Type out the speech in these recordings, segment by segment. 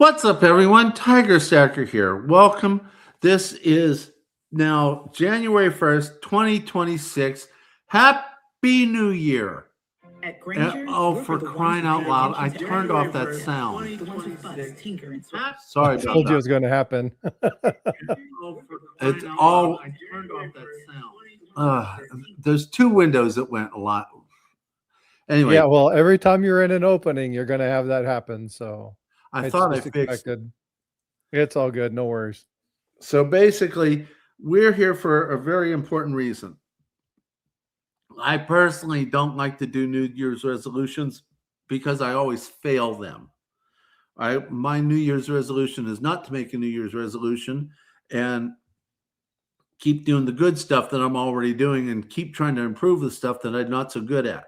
What's up, everyone? Tiger Stacker here. Welcome. This is now January 1st, 2026. Happy New Year. At Granger, Oh, we're for the ones crying who out pay loud, I attention to turned every off that word, sound. the ones who fuss, tinker, and sort. Sorry I about told you it that. was going to happen. It's all. I turned off that sound. There's two windows that went a lot. Anyway, Yeah, well, every time you're in an opening, you're going to have that happen. So I it's thought I just fixed it. expected. It's all good. No worries. So basically, we're here for a very important reason. I personally don't like to do New Year's resolutions because I always fail them. My New Year's resolution is not to make a New Year's resolution and keep doing the good stuff that I'm already doing and keep trying to improve the stuff that I'm not so good at.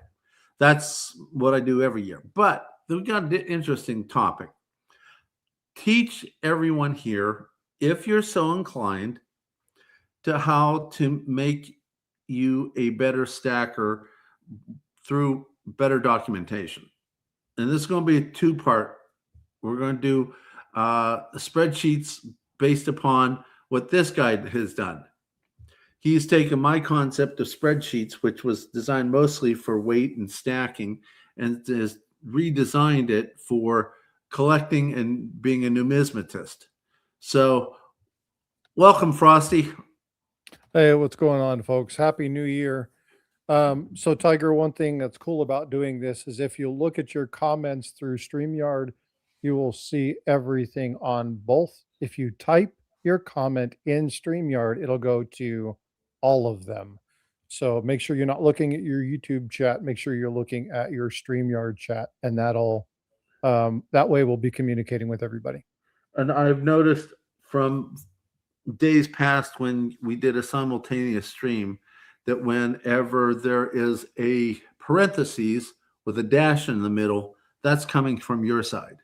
That's what I do every year. But we've got an interesting topic. Teach everyone here, if you're so inclined, to how to make you a better stacker through better documentation. And this is going to be a two-part. We're going to do spreadsheets based upon what this guy has done. He's taken my concept of spreadsheets, which was designed mostly for weight and stacking, and has redesigned it for collecting and being a numismatist. So welcome, Frosty. Hey, what's going on, folks? Happy New Year. So Tiger, one thing that's cool about doing this is if you look at your comments through StreamYard, you will see everything on both. If you type your comment in StreamYard, it'll go to all of them. So make sure you're not looking at your YouTube chat. Make sure you're looking at your StreamYard chat, and that way we'll be communicating with everybody. And I've noticed from days past when we did a simultaneous stream that whenever there is a parentheses with a dash in the middle, that's coming from your side.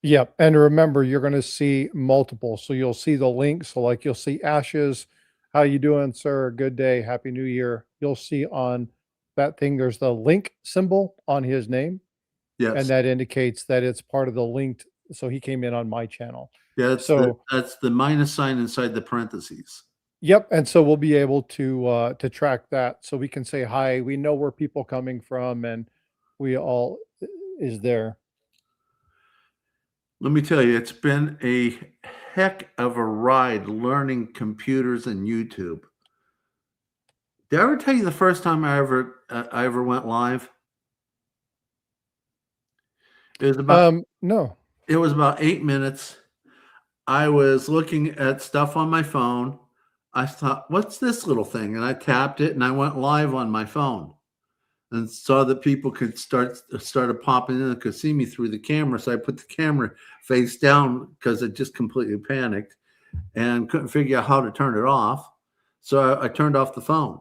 Yep. And remember, you're going to see multiple. So you'll see the link. So like you'll see Ashes. How you doing, sir? Good day. Happy New Year. You'll see on that thing, there's the link symbol on his name. Yes. And that indicates that it's part of the linked. So he came in on my channel. Yeah. That's the minus sign inside the parentheses. Yep. And so we'll be able to track that. So we can say hi. We know where people coming from, and we all is there. Let me tell you, it's been a heck of a ride learning computers and YouTube. Did I ever tell you the first time I ever went live? It was about no. It was about 8 minutes. I was looking at stuff on my phone. I thought, what's this little thing? And I tapped it and I went live on my phone and saw that people could started popping in and could see me through the camera. So I put the camera face down because it just completely panicked and couldn't figure out how to turn it off. So I turned off the phone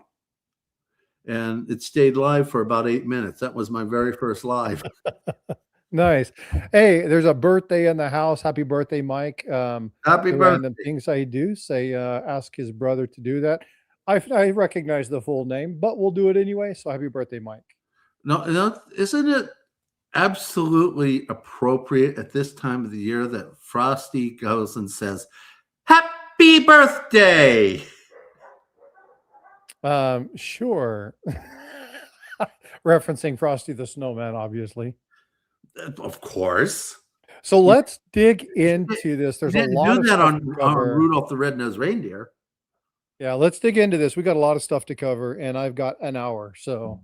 and it stayed live for about 8 minutes. That was my very first live. Nice. Hey, there's a birthday in the house. Happy birthday, Mike. Happy the birthday. Random things I do say, ask his brother to do that. I recognize the full name, but we'll do it anyway. So happy birthday, Mike. No, isn't it absolutely appropriate at this time of the year that Frosty goes and says, "Happy birthday"? Sure. Referencing Frosty the Snowman, obviously. Of course. So let's dig into this. There's a lot do of that stuff on to cover. Rudolph the Red-Nosed Reindeer. Yeah, let's dig into this. We got a lot of stuff to cover, and I've got an hour. So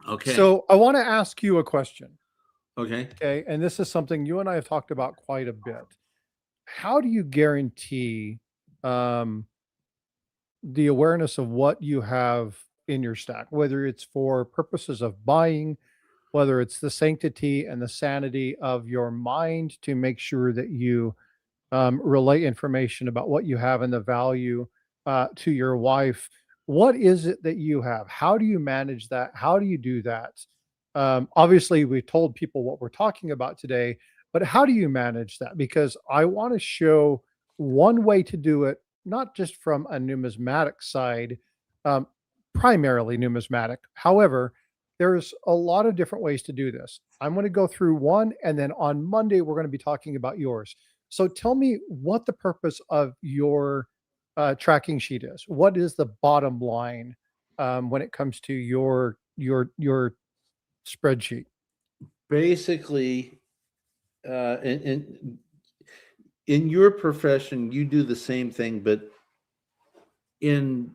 okay. So I want to ask you a question. Okay. Okay. And this is something you and I have talked about quite a bit. How do you guarantee the awareness of what you have in your stack, whether it's for purposes of buying, whether it's the sanctity and the sanity of your mind to make sure that you relay information about what you have and the value to your wife? What is it that you have? How do you manage that? How do you do that? Obviously, we told people what we're talking about today, but how do you manage that? Because I want to show one way to do it, not just from a numismatic side, um, primarily numismatic. However, there's a lot of different ways to do this. I'm going to go through one, and then on Monday, we're going to be talking about yours. So tell me what the purpose of your tracking sheet is. What is the bottom line when it comes to your spreadsheet? Basically, in your profession, you do the same thing, but in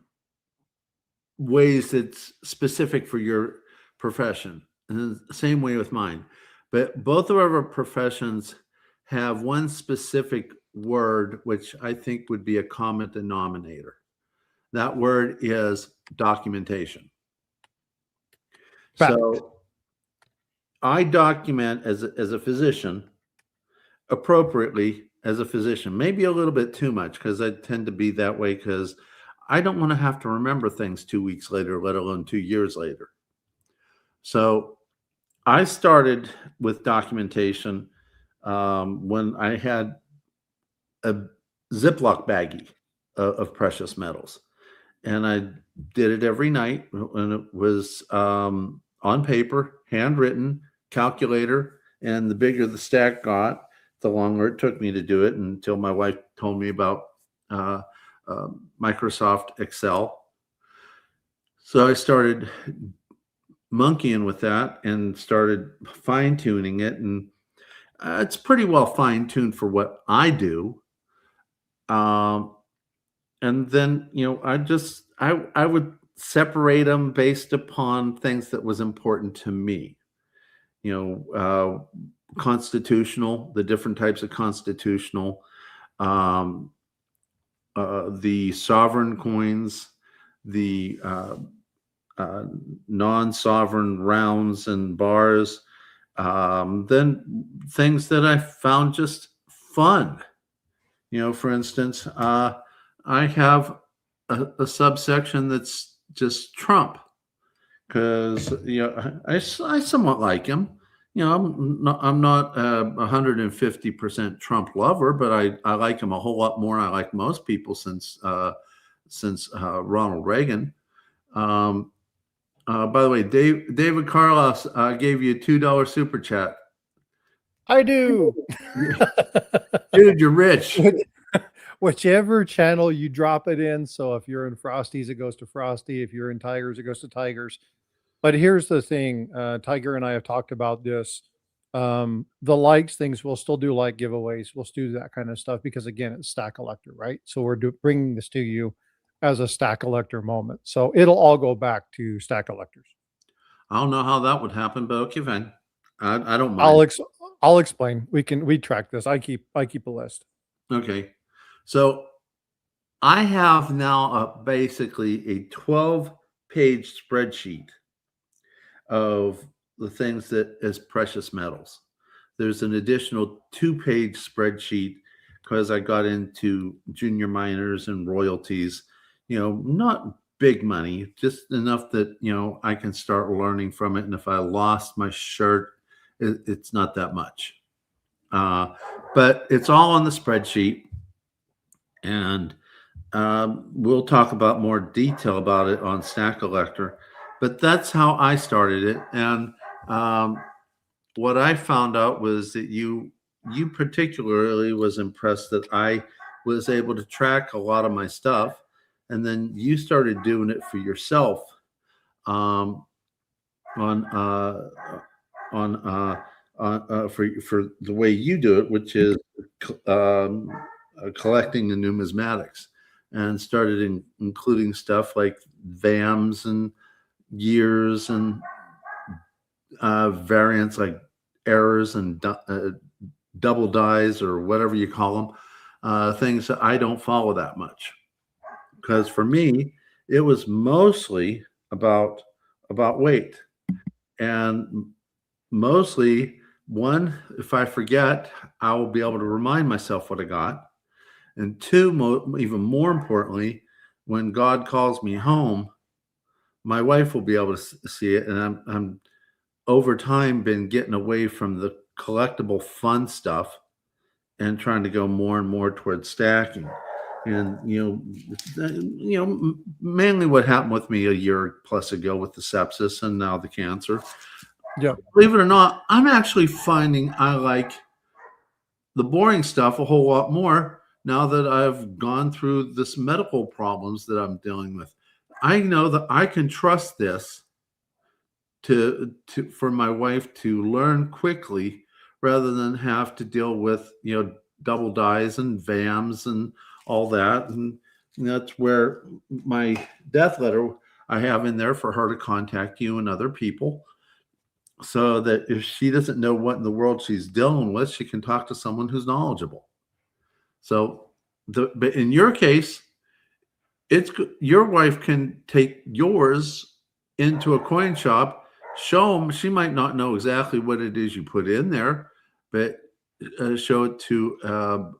ways that's specific for your profession. And the same way with mine. But both of our professions have one specific word, which I think would be a common denominator. That word is documentation. Fact. So I document as a physician appropriately as a physician, maybe a little bit too much because I tend to be that way because I don't want to have to remember things 2 weeks later, let alone 2 years later. So I started with documentation when I had a Ziploc baggie of precious metals. And I did it every night, and it was on paper, handwritten, calculator. And the bigger the stack got, the longer it took me to do it until my wife told me about uh, Microsoft Excel. So I started monkeying with that and started fine tuning it. And it's pretty well fine tuned for what I do. And then, I would separate them based upon things that was important to me. Constitutional, the different types of constitutional, um, the sovereign coins, the non-sovereign rounds and bars, then things that I found just fun. For instance, I have a subsection that's just Trump because I somewhat like him. I'm not 150% Trump lover, but I like him a whole lot more. I like most people since Ronald Reagan. By the way, David Carlos gave you a $2 super chat. I do. Dude, you're rich. Whichever channel you drop it in. So if you're in Frosties, it goes to Frosty. If you're in Tigers, it goes to Tigers. But here's the thing, Tiger and I have talked about this. The likes things, we'll still do like giveaways. We'll still do that kind of stuff because again, it's Stack Collector, right? So we're bringing this to you as a Stack Collector moment. So it'll all go back to Stack Collectors. I don't know how that would happen, but okay, fine. I don't mind. I'll explain. We track this. I keep a list. Okay. So I have now basically a 12-page spreadsheet of the things that is precious metals. There's an additional 2-page spreadsheet because I got into junior miners and royalties, not big money, just enough that, I can start learning from it. And if I lost my shirt, it's not that much. But it's all on the spreadsheet. And we'll talk about more detail about it on Stack Collector. But that's how I started it. And what I found out was that you particularly was impressed that I was able to track a lot of my stuff. And then you started doing it for yourself on for the way you do it, which is collecting the numismatics, and started including stuff like VAMs and years and variants like errors and double dies or whatever you call them, things that I don't follow that much. Because for me, it was mostly about weight, and mostly one, if I forget, I will be able to remind myself what I got, and two, even more importantly, when God calls me home, my wife will be able to see it, and I'm over time been getting away from the collectible fun stuff and trying to go more and more towards stacking. And mainly what happened with me a year plus ago with the sepsis and now the cancer. Yeah. Believe it or not, I'm actually finding I like the boring stuff a whole lot more now that I've gone through this medical problems that I'm dealing with. I know that I can trust this for my wife to learn quickly rather than have to deal with double dies and VAMs and all that. And that's where my death letter I have in there for her to contact you and other people, so that if she doesn't know what in the world she's dealing with, she can talk to someone who's knowledgeable. So but in your case, your wife can take yours into a coin shop, show them. She might not know exactly what it is you put in there, but show it to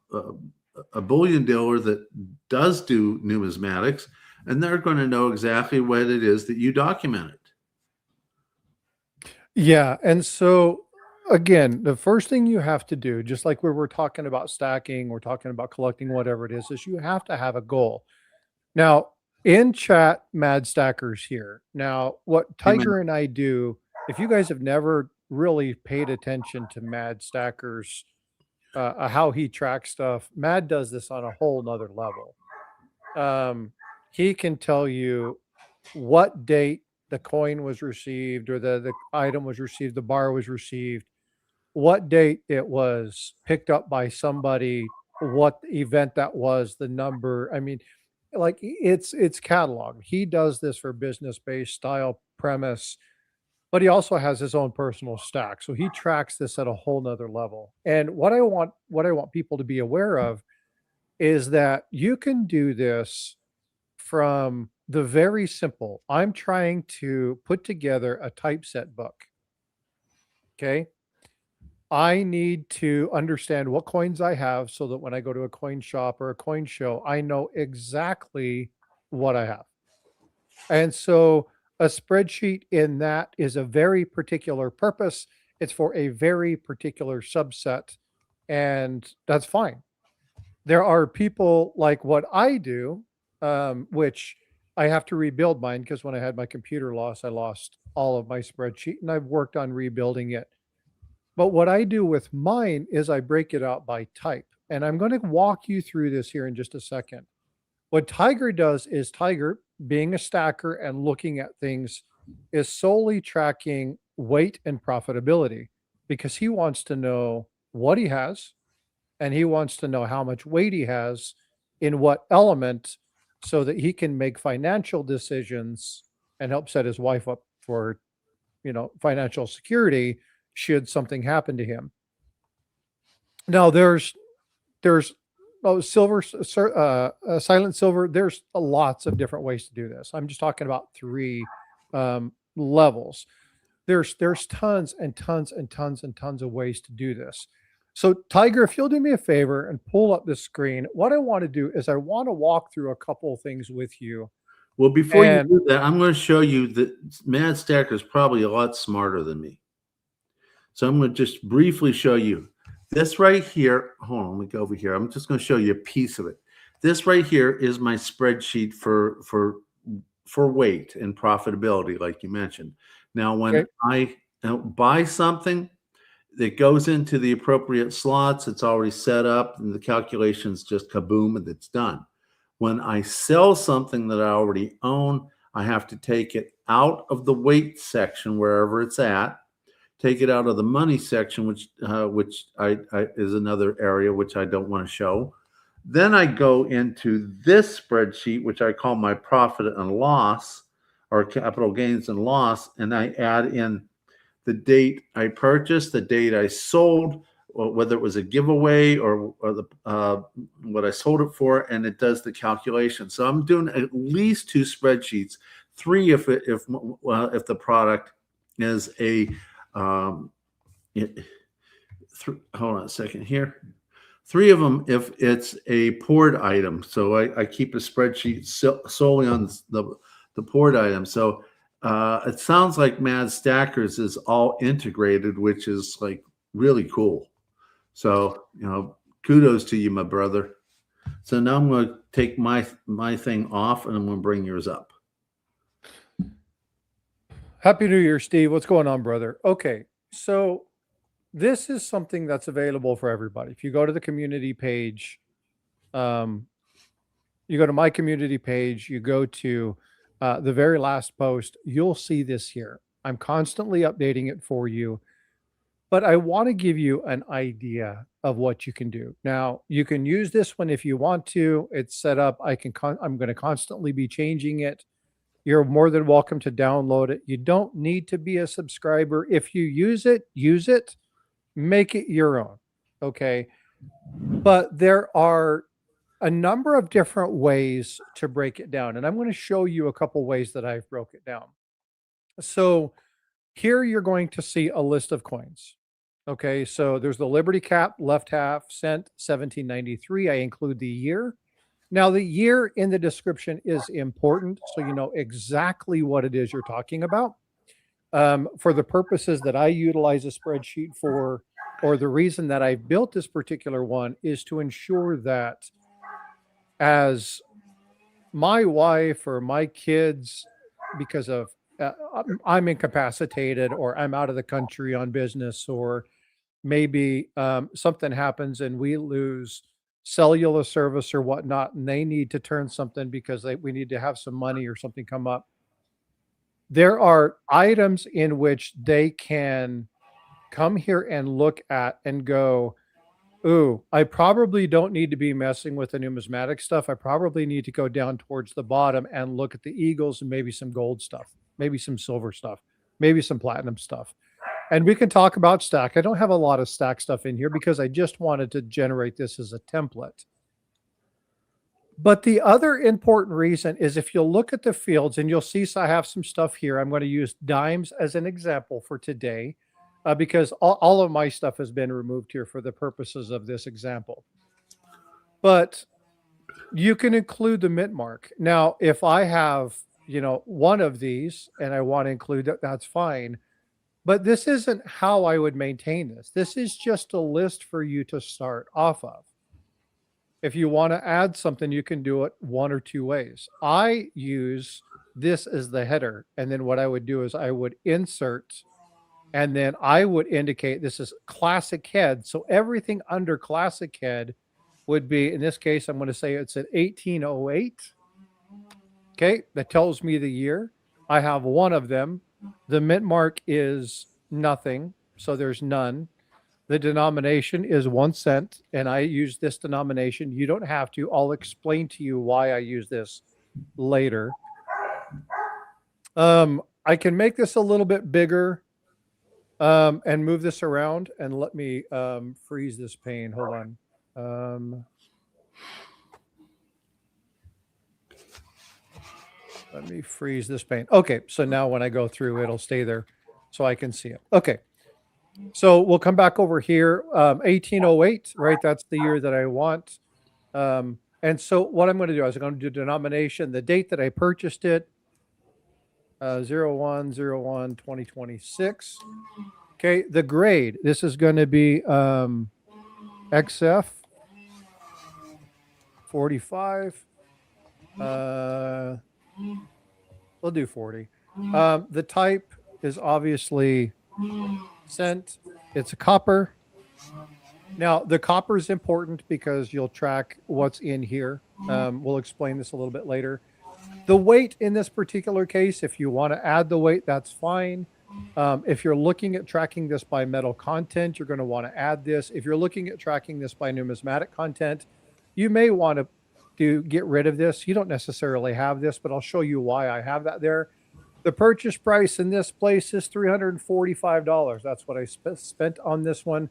a bullion dealer that does do numismatics, and they're going to know exactly what it is that you documented. Yeah. And so again, the first thing you have to do, just like we were talking about stacking, we're talking about collecting, whatever it is you have to have a goal. Now, in chat, Mad Stackers here. Now, what Tiger and I do, if you guys have never really paid attention to Mad Stackers, how he tracks stuff, Mad does this on a whole nother level. He can tell you what date the coin was received, or the item was received, the bar was received, what date it was picked up by somebody, what event that was, the number. I mean, like it's catalog. He does this for business-based style premise, but he also has his own personal stack. So he tracks this at a whole nother level. And what I want people to be aware of is that you can do this from the very simple. I'm trying to put together a typeset book. Okay. I need to understand what coins I have so that when I go to a coin shop or a coin show, I know exactly what I have. And so a spreadsheet in that is a very particular purpose. It's for a very particular subset, and that's fine. There are people like what I do, which I have to rebuild mine because when I had my computer loss, I lost all of my spreadsheet, and I've worked on rebuilding it. But what I do with mine is I break it out by type. And I'm going to walk you through this here in just a second. What Tiger does is Tiger, being a stacker and looking at things, is solely tracking weight and profitability because he wants to know what he has and he wants to know how much weight he has in what element so that he can make financial decisions and help set his wife up for, financial security should something happen to him. Now there's silver, silent silver. There's lots of different ways to do this. I'm just talking about 3 levels. There's tons and tons and tons and tons of ways to do this. So Tiger, if you'll do me a favor and pull up the screen, what I want to do is I want to walk through a couple of things with you. Well, before you do that, I'm going to show you that Mad Stacker is probably a lot smarter than me. So I'm going to just briefly show you this right here. Hold on, let me go over here. I'm just going to show you a piece of it. This right here is my spreadsheet for weight and profitability, like you mentioned. Now, when I buy something that goes into the appropriate slots, it's already set up, and the calculations just kaboom, and it's done. When I sell something that I already own, I have to take it out of the weight section wherever it's at, take it out of the money section, which is another area which I don't want to show. Then I go into this spreadsheet, which I call my profit and loss, or capital gains and loss, and I add in the date I purchased, the date I sold, or whether it was a giveaway or what I sold it for, and it does the calculation. So I'm doing at least 2 spreadsheets, 3 if the product is a hold on a second here. 3 of them if it's a poured item. So I keep a spreadsheet solely on the poured item. So it sounds like Mad Stackers is all integrated, which is like really cool. So, kudos to you, my brother. So now I'm going to take my thing off, and I'm going to bring yours up. Happy New Year, Steve. What's going on, brother? Okay, so this is something that's available for everybody. If you go to the community page, you go to my community page, you go to the very last post, you'll see this here. I'm constantly updating it for you, but I want to give you an idea of what you can do. Now, you can use this one if you want to. It's set up. I'm going to constantly be changing it. You're more than welcome to download it. You don't need to be a subscriber. If you use it, make it your own. Okay. But there are a number of different ways to break it down. And I'm going to show you a couple ways that I've broke it down. So here you're going to see a list of coins. Okay, so there's the Liberty Cap, left half, cent, 1793. I include the year. Now, the year in the description is important, so you know exactly what it is you're talking about. For the purposes that I utilize a spreadsheet for, or the reason that I built this particular one is to ensure that as my wife or my kids, because of I'm incapacitated or I'm out of the country on business, or maybe something happens and we lose cellular service or whatnot, and they need to turn something because we need to have some money or something come up. There are items in which they can come here and look at and go, ooh, I probably don't need to be messing with the numismatic stuff. I probably need to go down towards the bottom and look at the eagles and maybe some gold stuff, maybe some silver stuff, maybe some platinum stuff. And we can talk about stack. I don't have a lot of stack stuff in here because I just wanted to generate this as a template. But the other important reason is if you'll look at the fields, and you'll see, so I have some stuff here. I'm going to use dimes as an example for today because all of my stuff has been removed here for the purposes of this example. But you can include the mint mark. Now, if I have, one of these and I want to include that, that's fine. But this isn't how I would maintain this. This is just a list for you to start off of. If you want to add something, you can do it one or two ways. I use this as the header. And then what I would do is I would insert, and then I would indicate this is classic head. So everything under classic head would be, in this case, I'm going to say it's at 1808. Okay, that tells me the year. I have one of them. The mint mark is nothing, so there's none. The denomination is 1 cent, and I use this denomination. You don't have to. I'll explain to you why I use this later. I can make this a little bit bigger and move this around, and let me freeze this pane. Hold on. Let me freeze this pane. Okay, so now when I go through, it'll stay there so I can see it. Okay, so we'll come back over here. 1808, right? That's the year that I want. And so what I'm going to do is I'm going to do denomination, the date that I purchased it, 01/01/2026. Okay, the grade. This is going to be XF 45. We'll do 40. The type is obviously cent. It's a copper. Now, the copper is important because you'll track what's in here. We'll explain this a little bit later. The weight in this particular case, if you want to add the weight, that's fine. If you're looking at tracking this by metal content, you're going to want to add this. If you're looking at tracking this by numismatic content, you may want to get rid of this. You don't necessarily have this, but I'll show you why I have that there. The purchase price in this place is $345. That's what I spent on this one,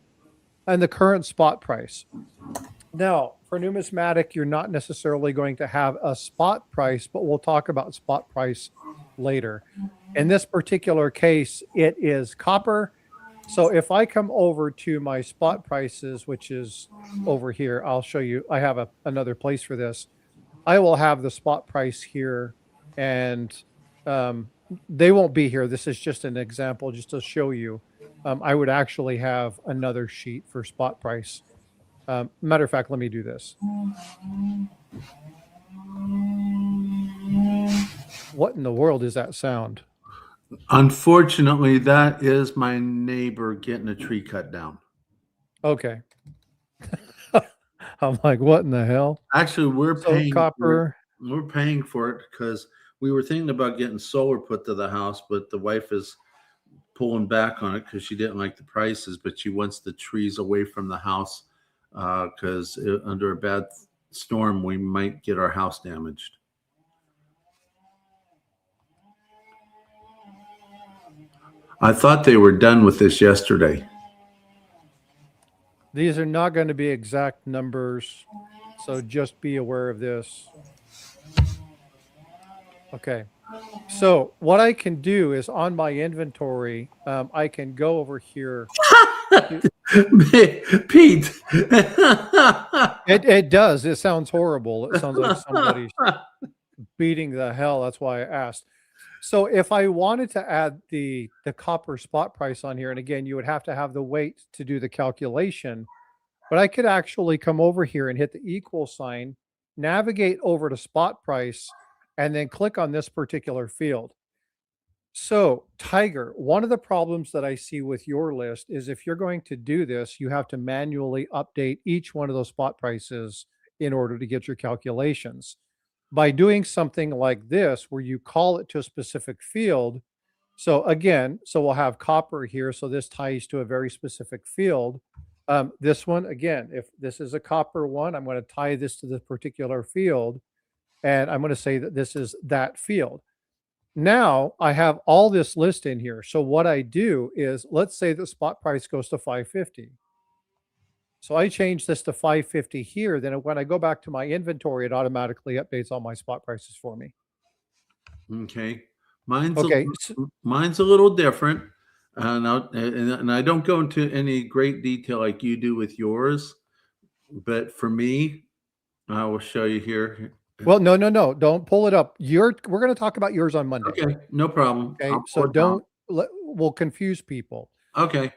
and the current spot price. Now, for numismatic, you're not necessarily going to have a spot price, but we'll talk about spot price later. In this particular case, it is copper. So if I come over to my spot prices, which is over here, I'll show you. I have another place for this. I will have the spot price here, and they won't be here. This is just an example, just to show you. I would actually have another sheet for spot price. Matter of fact, let me do this. What in the world is that sound? Unfortunately, that is my neighbor getting a tree cut down. Okay. I'm like, what in the hell? Actually, we're So paying for it. copper. We're paying for it because we were thinking about getting solar put to the house, but the wife is pulling back on it because she didn't like the prices, but she wants the trees away from the house because under a bad storm, we might get our house damaged. I thought they were done with this yesterday. These are not going to be exact numbers, so just be aware of this. Okay. So what I can do is on my inventory, I can go over here. Pete. It does. It sounds horrible. It sounds like somebody's beating the hell. That's why I asked. So if I wanted to add the copper spot price on here, and again, you would have to have the weight to do the calculation, but I could actually come over here and hit the equal sign, navigate over to spot price, and then click on this particular field. So, Tiger, one of the problems that I see with your list is if you're going to do this, you have to manually update each one of those spot prices in order to get your calculations. By doing something like this, where you call it to a specific field, so again, so we'll have copper here. So this ties to a very specific field. This one, again, if this is a copper one, I'm going to tie this to the particular field. And I'm going to say that this is that field. Now I have all this list in here. So what I do is, let's say the spot price goes to 550. So I change this to 550 here. Then when I go back to my inventory, it automatically updates all my spot prices for me. Okay. Mine's Okay. mine's a little different. And I don't go into any great detail like you do with yours, but for me, I will show you here. Well, no. Don't pull it up. We're going to talk about yours on Monday. Okay, no problem. Okay. So we'll confuse people. Okay.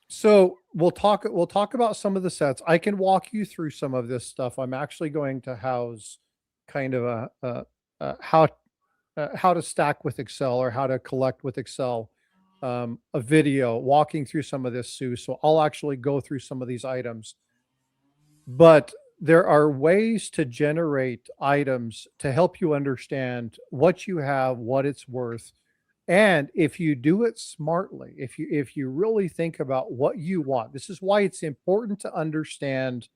So we'll talk about some of the sets. I can walk you through some of this stuff. I'm actually going to house kind of how to stack with Excel or how to collect with Excel, a video walking through some of this, Sue. So I'll actually go through some of these items, but there are ways to generate items to help you understand what you have, what it's worth. And if you do it smartly, if you really think about what you want, this is why it's important to understand,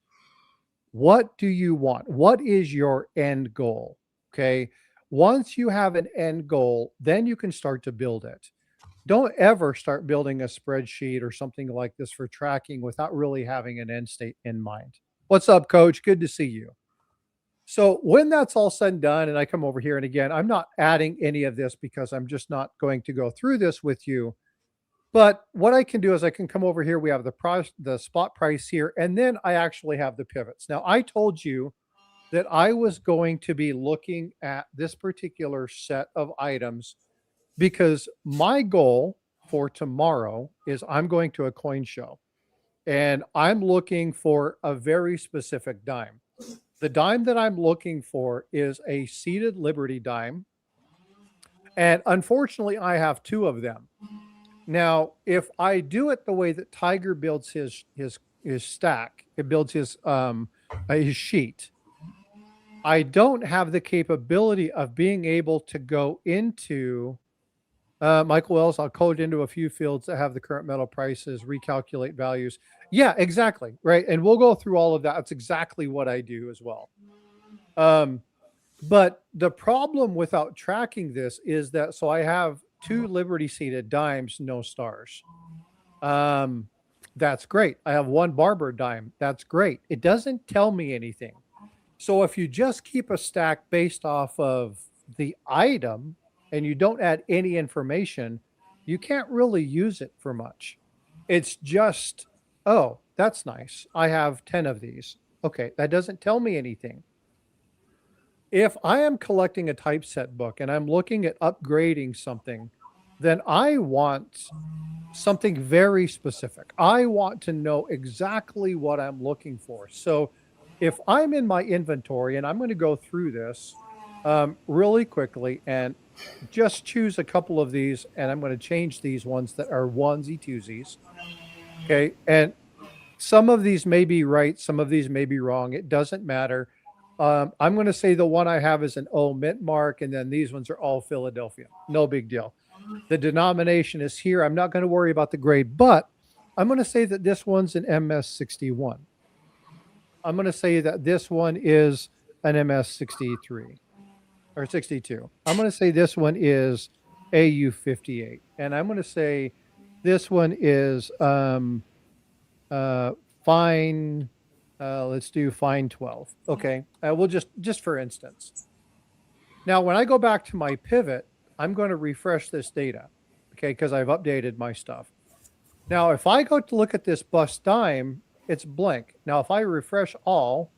what do you want? What is your end goal? Okay. Once you have an end goal, then you can start to build it. Don't ever start building a spreadsheet or something like this for tracking without really having an end state in mind. What's up, coach? Good to see you. So when that's all said and done, and I come over here, and again, I'm not adding any of this because I'm just not going to go through this with you. But what I can do is I can come over here. We have the spot price here, and then I actually have the pivots. Now, I told you that I was going to be looking at this particular set of items because my goal for tomorrow is I'm going to a coin show, and I'm looking for a very specific dime. The dime that I'm looking for is a seated Liberty dime. And unfortunately, I have two of them. Now, if I do it the way that Tiger builds his stack, it builds his sheet, I don't have the capability of being able to go into Michael Wells. I'll code into a few fields that have the current metal prices, recalculate values. Yeah, exactly. Right. And we'll go through all of that. That's exactly what I do as well. But the problem without tracking this is that, so I have two Liberty seated dimes, no stars. That's great. I have one Barber dime. That's great. It doesn't tell me anything. So if you just keep a stack based off of the item and you don't add any information, you can't really use it for much. It's just, oh, that's nice. I have 10 of these. Okay, that doesn't tell me anything. If I am collecting a typeset book and I'm looking at upgrading something, then I want something very specific. I want to know exactly what I'm looking for. So if I'm in my inventory, and I'm going to go through this really quickly and just choose a couple of these, and I'm going to change these ones that are onesie twosies. Okay. And some of these may be right, some of these may be wrong. It doesn't matter. I'm going to say the one I have is an O mint mark, and then these ones are all Philadelphia. No big deal. The denomination is here. I'm not going to worry about the grade, but I'm going to say that this one's an MS61. I'm going to say that this one is an MS63 or 62. I'm going to say this one is AU58. And I'm going to say this one is fine. Let's do fine 12. Okay. We'll just for instance. Now, when I go back to my pivot, I'm going to refresh this data. Okay. Because I've updated my stuff. Now, if I go to look at this bus dime, it's blank. Now, if I refresh all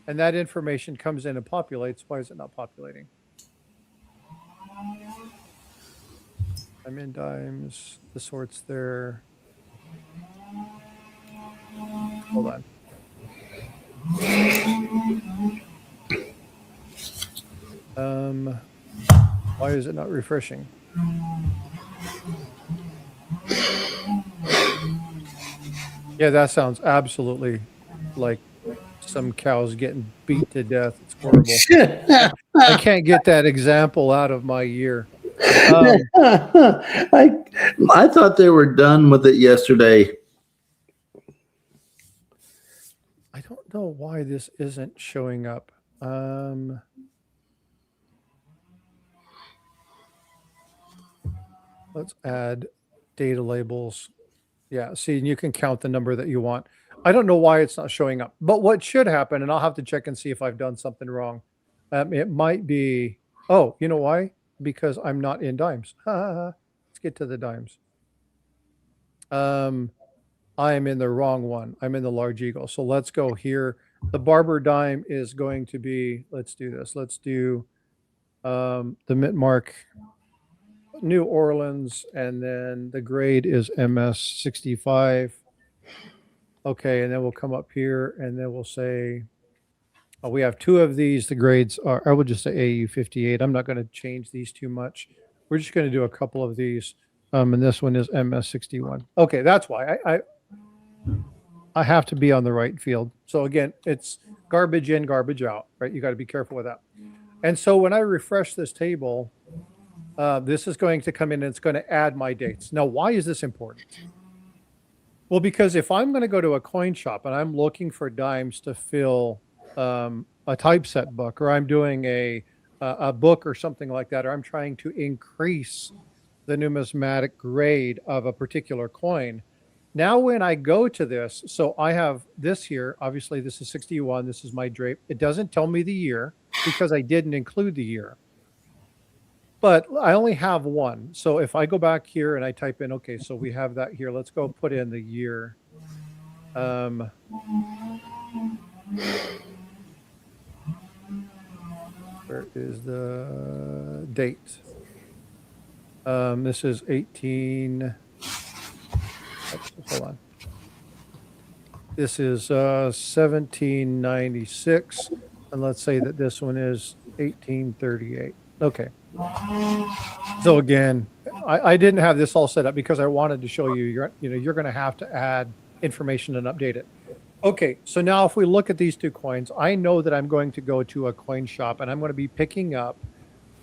and that information comes in and populates, why is it not populating? I'm in dimes, the sort's there. Hold on. Why is it not refreshing? Yeah, that sounds absolutely like some cows getting beat to death. It's horrible. I can't get that example out of my ear. I thought they were done with it yesterday. I don't know why this isn't showing up. Let's add data labels. Yeah, see, and you can count the number that you want. I don't know why it's not showing up, but what should happen, and I'll have to check and see if I've done something wrong. It might be, oh, you know why? Because I'm not in dimes. Let's get to the dimes. I am in the wrong one. I'm in the large eagle. So let's go here. The barber dime is going to be, let's do this. Let's do the mint mark New Orleans, and then the grade is MS65. Okay, and then we'll come up here and then we'll say, oh, we have two of these. The grades are, I will just say AU58. I'm not going to change these too much. We're just going to do a couple of these. And this one is MS61. Okay, that's why I have to be on the right field. So again, it's garbage in, garbage out, right? You got to be careful with that. And so when I refresh this table, this is going to come in and it's going to add my dates. Now, why is this important? Well, because if I'm going to go to a coin shop and I'm looking for dimes to fill a typeset book, or I'm doing a book or something like that, or I'm trying to increase the numismatic grade of a particular coin. Now, when I go to this, so I have this here, obviously this is 61, this is my drape. It doesn't tell me the year because I didn't include the year. But I only have one. So if I go back here and I type in, okay, so we have that here. Let's go put in the year. Where is the date? This is 18. Hold on. This is 1796. And let's say that this one is 1838. Okay. So again, I didn't have this all set up because I wanted to show you, you're going to have to add information and update it. Okay, so now if we look at these two coins, I know that I'm going to go to a coin shop and I'm going to be picking up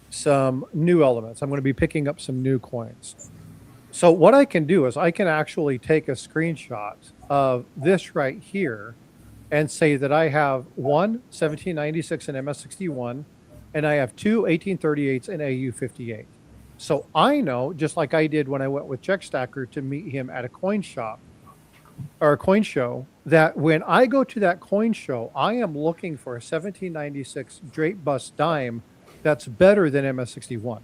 some new elements. I'm going to be picking up some new coins. So what I can do is I can actually take a screenshot of this right here and say that I have one 1796 and MS61, and I have two 1838s and AU58. So I know, just like I did when I went with Checkstacker to meet him at a coin shop or a coin show, that when I go to that coin show, I am looking for a 1796 drape bust dime that's better than MS61.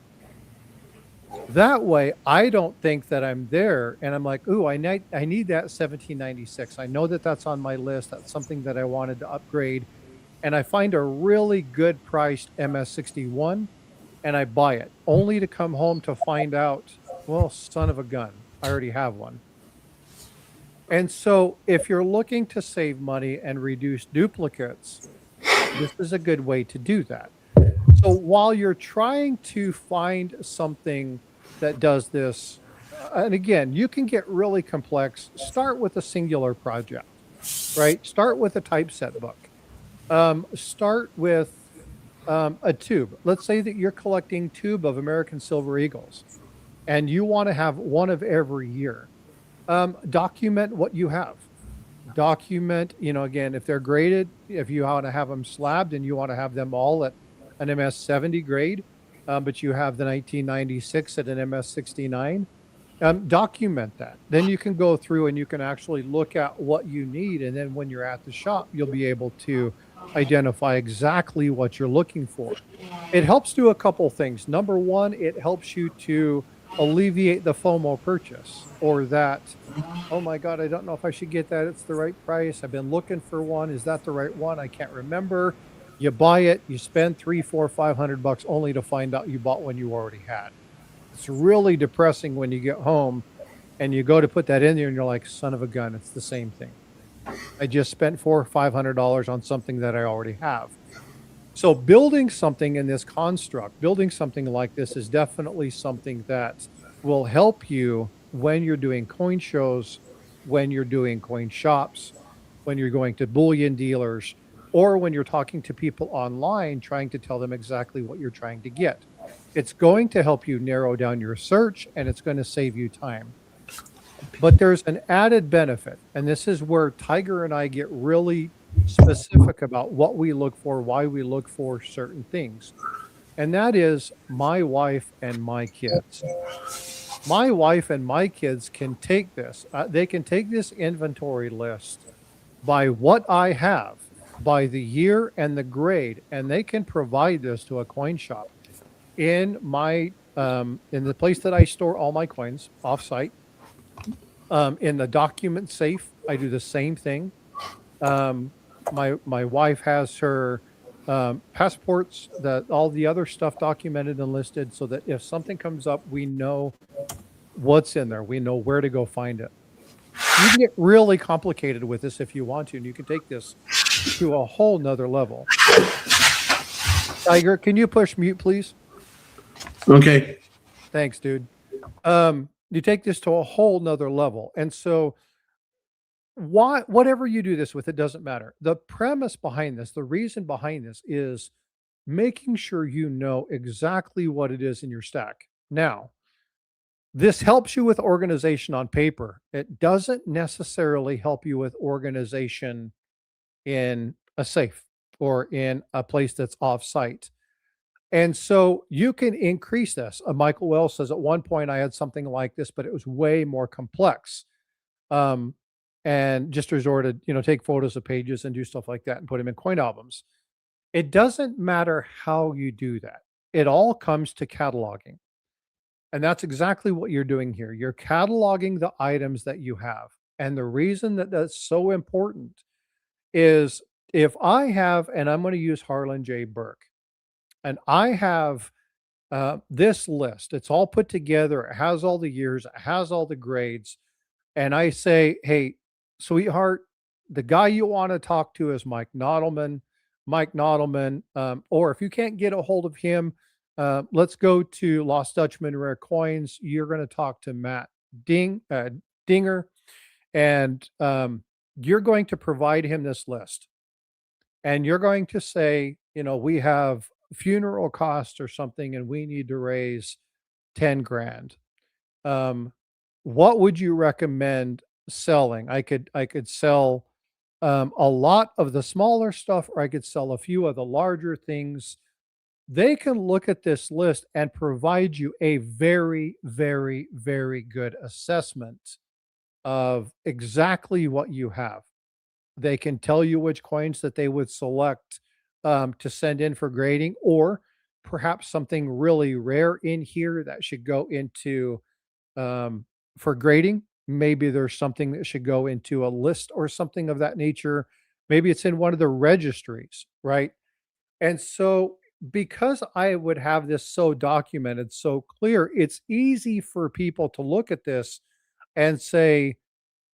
That way, I don't think that I'm there and I'm like, ooh, I need that 1796. I know that that's on my list. That's something that I wanted to upgrade. And I find a really good priced MS61, and I buy it, only to come home to find out, well, son of a gun, I already have one. And so if you're looking to save money and reduce duplicates, this is a good way to do that. So while you're trying to find something that does this, and again, you can get really complex, start with a singular project, right? Start with a typeset book. Start with a tube. Let's say that you're collecting tube of American Silver Eagles and you want to have one of every year. Document what you have. Document, again, if they're graded, if you want to have them slabbed and you want to have them all at an MS 70 grade, but you have the 1996 at an MS 69, document that. Then you can go through and you can actually look at what you need. And then when you're at the shop, you'll be able to identify exactly what you're looking for. It helps do a couple things. Number one, it helps you to alleviate the FOMO purchase, or that, oh my God, I don't know if I should get that. It's the right price. I've been looking for one. Is that the right one? I can't remember. You buy it, you spend $300, $400, $500 only to find out you bought one you already had. It's really depressing when you get home and you go to put that in there and you're like, son of a gun, it's the same thing. I just spent $400 or $500 on something that I already have. So building something in this construct, building something like this is definitely something that will help you when you're doing coin shows, when you're doing coin shops, when you're going to bullion dealers, or when you're talking to people online, trying to tell them exactly what you're trying to get. It's going to help you narrow down your search, and it's going to save you time. But there's an added benefit, and this is where Tiger and I get really specific about what we look for, why we look for certain things. And that is my wife and my kids. My wife and my kids can take this. They can take this inventory list by what I have, by the year and the grade, and they can provide this to a coin shop in my in the place that I store all my coins offsite. In the document safe, I do the same thing. My wife has her passports, all the other stuff documented and listed, so that if something comes up, we know what's in there. We know where to go find it. You can get really complicated with this if you want to, and you can take this to a whole nother level. Tiger, can you push mute, please? Okay. Thanks, dude. You take this to a whole nother level. And so whatever you do this with, it doesn't matter. The premise behind this, the reason behind this is making sure you know exactly what it is in your stack. Now, this helps you with organization on paper. It doesn't necessarily help you with organization in a safe or in a place that's off-site. And so you can increase this. Michael Wells says at one point I had something like this, but it was way more complex. And just resorted, take photos of pages and do stuff like that and put them in coin albums. It doesn't matter how you do that. It all comes to cataloging. And that's exactly what you're doing here. You're cataloging the items that you have. And the reason that that's so important is if I have, and I'm going to use Harlan J. Burke, and I have this list, it's all put together, it has all the years, it has all the grades, and I say, hey, sweetheart, the guy you want to talk to is Mike Nodelman. Or if you can't get a hold of him, let's go to Lost Dutchman Rare Coins. You're going to talk to Matt Dinger, and you're going to provide him this list. And you're going to say, we have funeral costs or something, and we need to raise 10 grand. What would you recommend selling? I could sell a lot of the smaller stuff, or I could sell a few of the larger things. They can look at this list and provide you a very, very, very good assessment of exactly what you have. They can tell you which coins that they would select to send in for grading, or perhaps something really rare in here that should go into for grading. Maybe there's something that should go into a list or something of that nature. Maybe it's in one of the registries, right? And so because I would have this so documented, so clear, it's easy for people to look at this and say,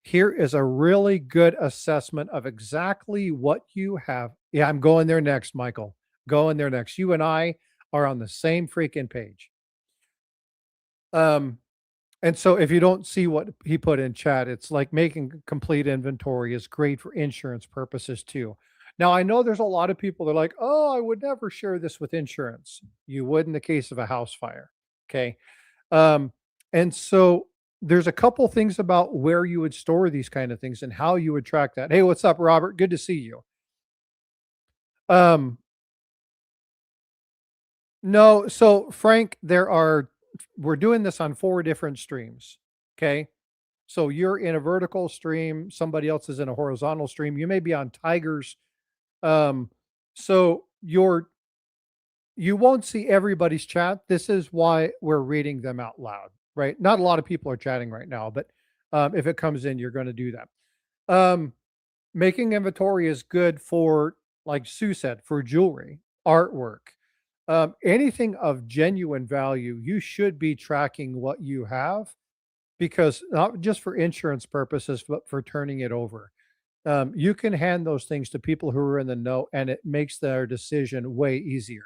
here is a really good assessment of exactly what you have. Yeah, I'm going there next, Michael. Going there next. You and I are on the same freaking page. Um, and so if you don't see what he put in chat, it's like making a complete inventory is great for insurance purposes too. Now, I know there's a lot of people that are like, oh, I would never share this with insurance. You would in the case of a house fire. Okay. Um, and so there's a couple things about where you would store these kind of things and how you would track that. Hey, what's up, Robert? Good to see you. Um, no, so Frank, we're doing this on 4 different streams. Okay. So you're in a vertical stream, somebody else is in a horizontal stream. You may be on Tigers. Um, so you won't see everybody's chat. This is why we're reading them out loud, right? Not a lot of people are chatting right now, but if it comes in, you're going to do that. Making inventory is good for, like Sue said, for jewelry, artwork, anything of genuine value. You should be tracking what you have, because not just for insurance purposes, but for turning it over. You can hand those things to people who are in the know, and it makes their decision way easier.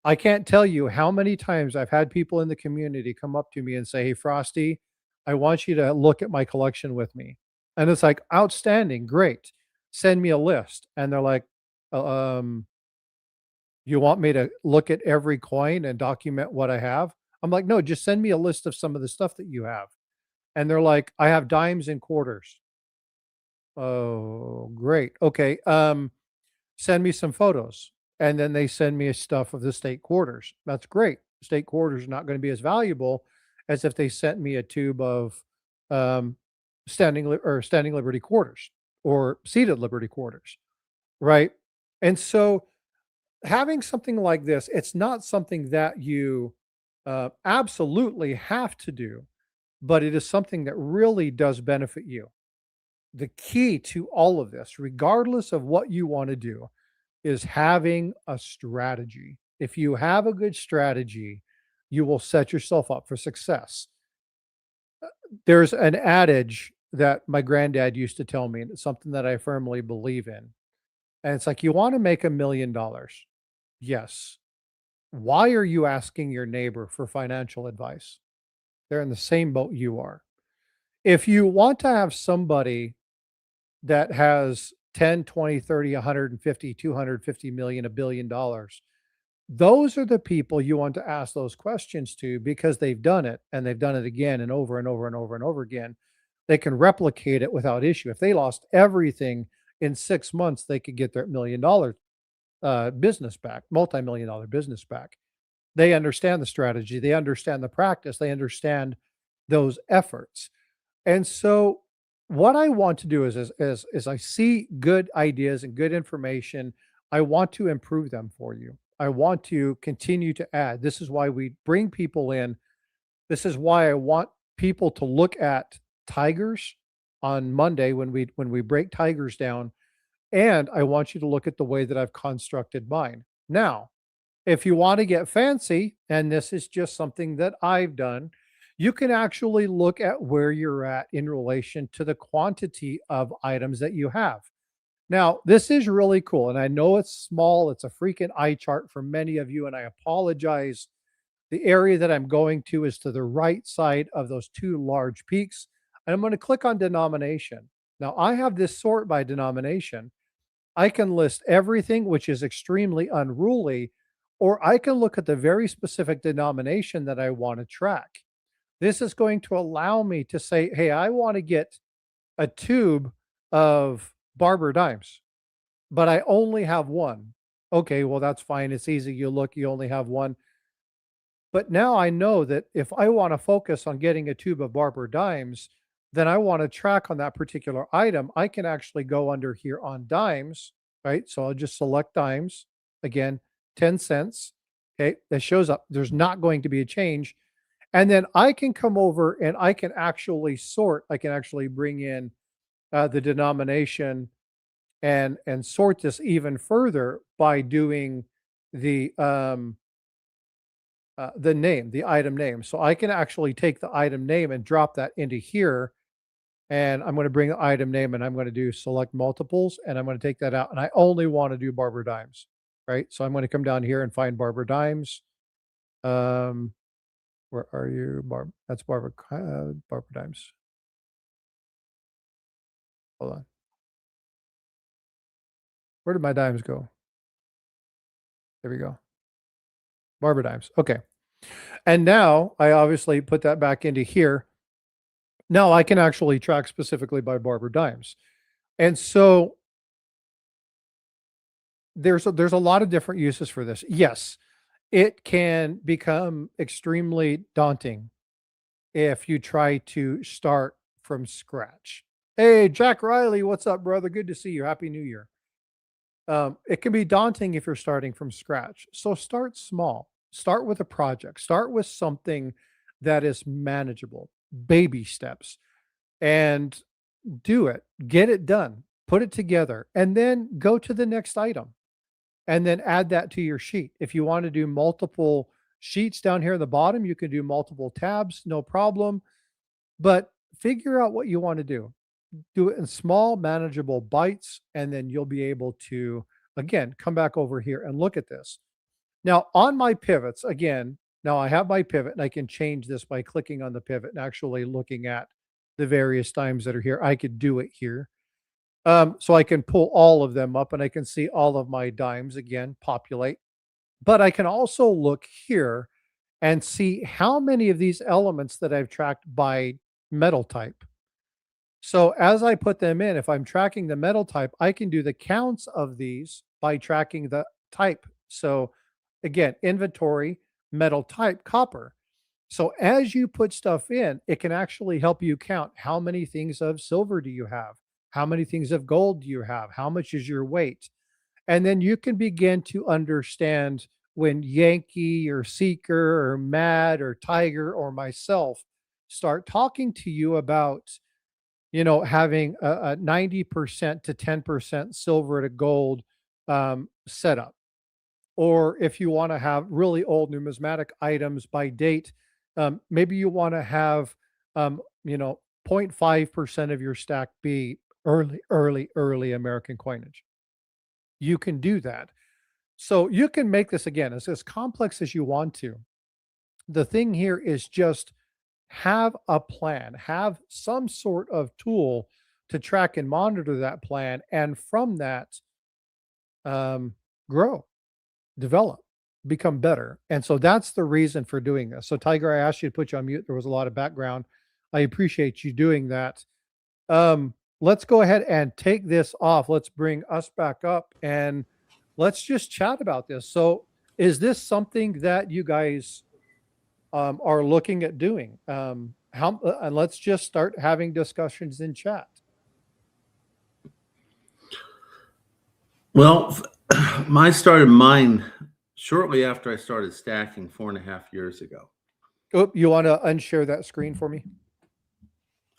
I can't tell you how many times I've had people in the community come up to me and say, "Hey, Frosty, I want you to look at my collection with me." And it's like, outstanding, great. Send me a list. And they're like, um, you want me to look at every coin and document what I have? I'm like, no, just send me a list of some of the stuff that you have. And they're like, I have dimes and quarters. Oh, great. Okay. Send me some photos. And then they send me a stuff of the state quarters. That's great. State quarters are not going to be as valuable as if they sent me a tube of um, standing liberty quarters or seated liberty quarters, right? And so having something like this, it's not something that you absolutely have to do, but it is something that really does benefit you. The key to all of this, regardless of what you want to do, is having a strategy. If you have a good strategy, you will set yourself up for success. There's an adage that my granddad used to tell me, and it's something that I firmly believe in. And it's like, you want to make $1 million. Yes. Why are you asking your neighbor for financial advice? They're in the same boat you are. If you want to have somebody that has 10, 20, 30, 150, 250 million, $1 billion, those are the people you want to ask those questions to, because they've done it and they've done it again and over and over and over and over again. They can replicate it without issue. If they lost everything in 6 months, they could get their $1 million business back, multi-million dollar business back. They understand the strategy, they understand the practice, they understand those efforts. And so what I want to do is I see good ideas and good information, I want to improve them for you. I want to continue to add. This is why we bring people in. This is why I want people to look at tigers on Monday when we break tigers down, and I want you to look at the way that I've constructed mine. Now, if you want to get fancy, and this is just something that I've done, you can actually look at where you're at in relation to the quantity of items that you have. Now, this is really cool. And I know it's small, it's a freaking eye chart for many of you, and I apologize. The area that I'm going to is to the right side of those 2 large peaks. And I'm going to click on denomination. Now, I have this sort by denomination. I can list everything, which is extremely unruly, or I can look at the very specific denomination that I want to track. This is going to allow me to say, hey, I want to get a tube of Barber dimes, but I only have one. Okay, well, that's fine. It's easy. You look, you only have one. But now I know that if I want to focus on getting a tube of Barber dimes, then I want to track on that particular item. I can actually go under here on dimes, right? So I'll just select dimes. Again, 10 cents. Okay, that shows up. There's not going to be a change. And then I can come over and I can actually sort. I can actually bring in the denomination and sort this even further by doing the name, the item name. So I can actually take the item name and drop that into here. And I'm going to bring the item name and I'm going to do select multiples and I'm going to take that out. And I only want to do Barber Dimes, right? So I'm going to come down here and find Barber Dimes. Where are you, Barb? That's Barber Dimes. Hold on. Where did my dimes go? There we go. Barber Dimes. Okay. And now I obviously put that back into here. Now I can actually track specifically by Barber Dimes. And so there's a lot of different uses for this. Yes, it can become extremely daunting if you try to start from scratch. Hey, Jack Riley, what's up, brother? Good to see you. Happy New Year. It can be daunting if you're starting from scratch. So start small. Start with a project. Start with something that is manageable, baby steps, and do it. Get it done. Put it together, and then go to the next item, and then add that to your sheet. If you want to do multiple sheets down here at the bottom, you can do multiple tabs, no problem. But figure out what you want to do. Do it in small, manageable bites, and then you'll be able to, again, come back over here and look at this. Now, on my pivots, again, now I have my pivot, and I can change this by clicking on the pivot and actually looking at the various times that are here. I could do it here. So I can pull all of them up, and I can see all of my dimes, again, populate. But I can also look here and see how many of these elements that I've tracked by metal type. So as I put them in, if I'm tracking the metal type, I can do the counts of these by tracking the type. So again, inventory, metal type, copper. So as you put stuff in, it can actually help you count how many things of silver do you have? How many things of gold do you have? How much is your weight? And then you can begin to understand when Yankee or Seeker or Mad or Tiger or myself start talking to you about, having a 90% to 10% silver to gold setup. Or if you want to have really old numismatic items by date, maybe you want to have, 0.5% of your stack be early American coinage. You can do that. So you can make this, again, as complex as you want to. The thing here is just have a plan, have some sort of tool to track and monitor that plan. And from that, grow, develop, become better. And so that's the reason for doing this. So Tiger, I asked you to put you on mute. There was a lot of background. I appreciate you doing that. Let's go ahead and take this off. Let's bring us back up and let's just chat about this. So is this something that you guys are looking at doing? And let's just start having discussions in chat. Well, I started mine shortly after I started stacking 4.5 years ago. Oh, you want to unshare that screen for me?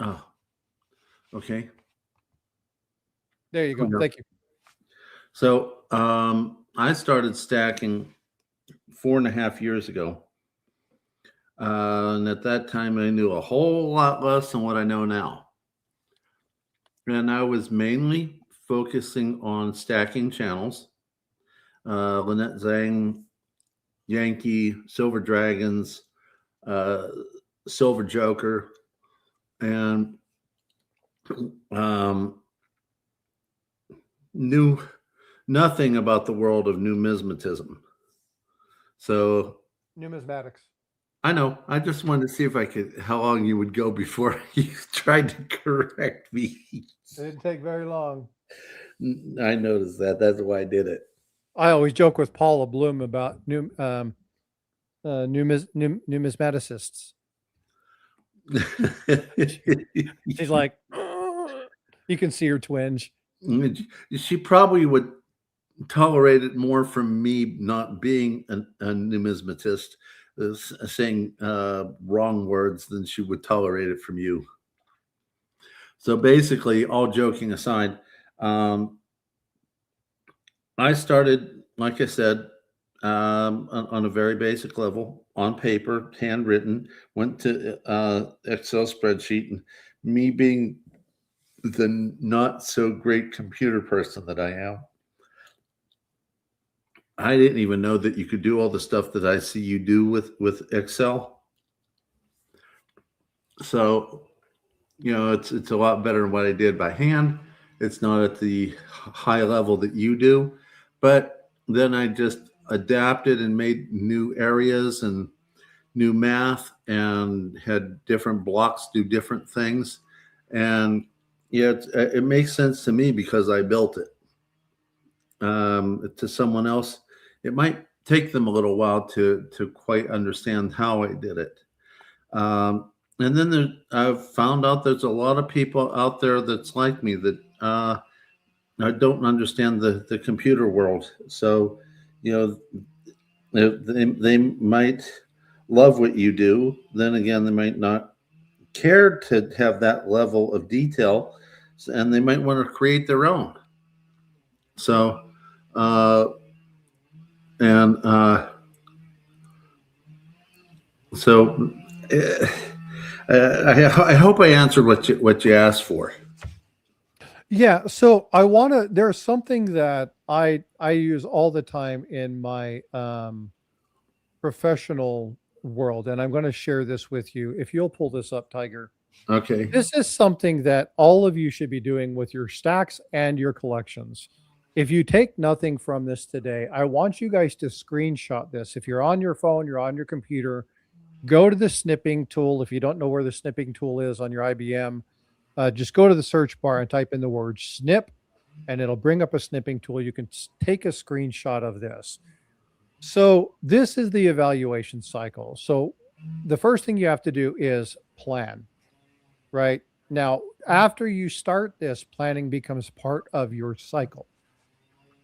Oh, okay. There you go. Yeah. Thank you. So I started stacking 4.5 years ago. And at that time, I knew a whole lot less than what I know now. And I was mainly focusing on stacking channels. Lynette Zhang, Yankee, Silver Dragons, Silver Joker, and knew nothing about the world of numismatism. So Numismatics. I know. I just wanted to see if I could, how long you would go before you tried to correct me. It didn't take very long. I noticed that. That's why I did it. I always joke with Paula Bloom about numismaticists. She's like, you can see her twinge. She probably would tolerate it more from me not being a numismatist, saying wrong words, than she would tolerate it from you. So basically, all joking aside, I started, like I said, on a very basic level, on paper, handwritten, went to Excel spreadsheet. And me being the not so great computer person that I am, I didn't even know that you could do all the stuff that I see you do with Excel. So, it's a lot better than what I did by hand. It's not at the high level that you do, but then I just adapted and made new areas and new math and had different blocks do different things. And yeah, it makes sense to me because I built it. To someone else, it might take them a little while to quite understand how I did it. And then I've found out there's a lot of people out there that's like me that don't understand the computer world. So, you know, they might love what you do. Then again, they might not care to have that level of detail, and they might want to create their own. So, uh, and so I hope I answered what you asked for. Yeah, so I want to there's something that I use all the time in my professional world, and I'm going to share this with you. If you'll pull this up, Tiger. Okay. This is something that all of you should be doing with your stacks and your collections. If you take nothing from this today, I want you guys to screenshot this. If you're on your phone, you're on your computer, go to the snipping tool. If you don't know where the snipping tool is on your IBM, just go to the search bar and type in the word snip, and it'll bring up a snipping tool. You can take a screenshot of this. So this is the evaluation cycle. So the first thing you have to do is plan, right? Now, after you start this, planning becomes part of your cycle.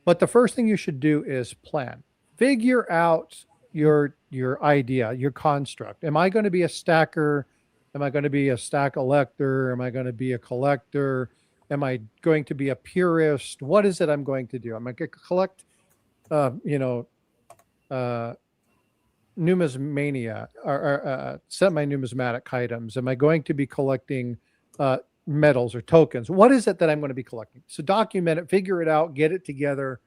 But the first thing you should do is plan. Figure out your idea, your construct. Am I going to be a stacker? Am I going to be a stack elector? Am I going to be a collector? Am I going to be a purist? What is it I'm going to do? Am I going to collect, uh, numismania or semi-numismatic items? Am I going to be collecting medals or tokens? What is it that I'm going to be collecting? So document it, figure it out, get it together,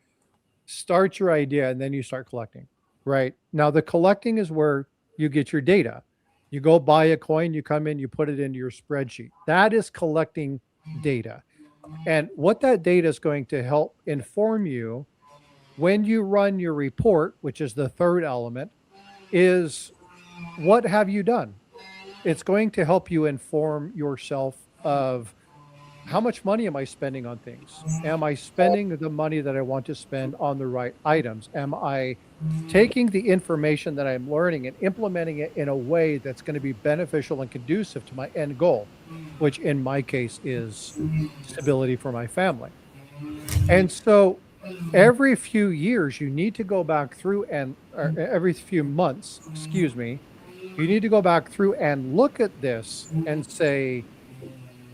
start your idea, and then you start collecting. Right now, the collecting is where you get your data. You go buy a coin, you come in, you put it into your spreadsheet. That is collecting data. And what that data is going to help inform you when you run your report, which is the third element, is what have you done? It's going to help you inform yourself of how much money am I spending on things? Am I spending the money that I want to spend on the right items? Am I taking the information that I'm learning and implementing it in a way that's going to be beneficial and conducive to my end goal, which in my case is stability for my family? And so every few years, you need to go back through or every few months, excuse me, you need to go back through and look at this and say,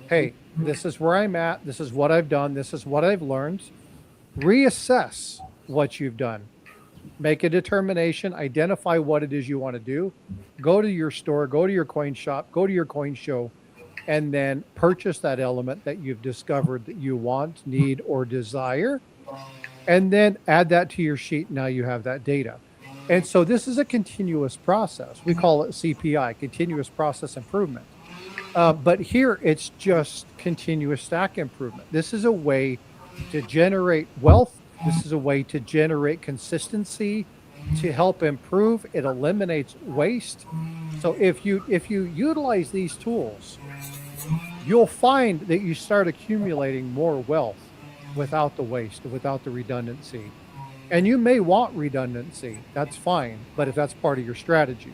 hey, this is where I'm at. This is what I've done. This is what I've learned. Reassess what you've done. Make a determination. Identify what it is you want to do. Go to your store, go to your coin shop, go to your coin show, and then purchase that element that you've discovered that you want, need, or desire. And then add that to your sheet. Now you have that data. And so this is a continuous process. We call it CPI, continuous process improvement. But here it's just continuous stack improvement. This is a way to generate wealth. This is a way to generate consistency, to help improve. It eliminates waste. So if you utilize these tools, you'll find that you start accumulating more wealth without the waste, without the redundancy. And you may want redundancy. That's fine. But if that's part of your strategy,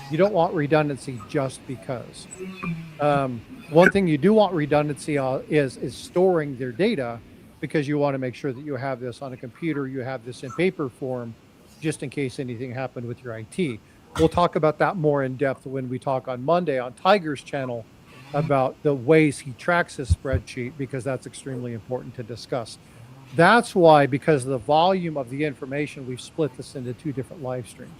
you don't want redundancy just because. One thing you do want redundancy is storing their data, because you want to make sure that you have this on a computer, you have this in paper form, just in case anything happened with your IT. We'll talk about that more in depth when we talk on Monday on Tiger's channel about the ways he tracks his spreadsheet, because that's extremely important to discuss. That's why, because of the volume of the information, we've split this into 2 different live streams.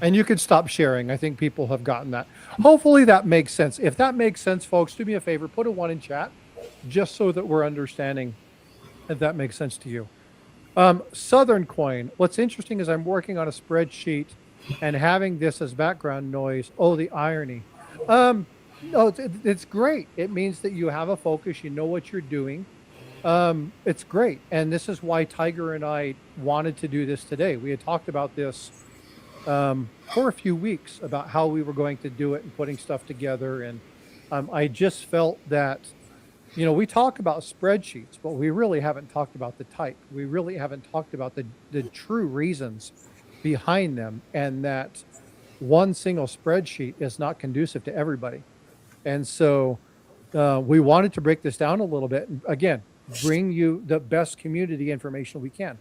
And you can stop sharing. I think people have gotten that. Hopefully that makes sense. If that makes sense, folks, do me a favor, put a 1 in chat, just so that we're understanding if that makes sense to you. Southern Coin. What's interesting is I'm working on a spreadsheet and having this as background noise. Oh, the irony. No, it's great. It means that you have a focus. You know what you're doing. It's great. And this is why Tiger and I wanted to do this today. We had talked about this for a few weeks about how we were going to do it and putting stuff together. And I just felt that, you know, we talk about spreadsheets, but we really haven't talked about the type. We really haven't talked about the true reasons behind them, and that one single spreadsheet is not conducive to everybody. And so we wanted to break this down a little bit and, again, bring you the best community information we can.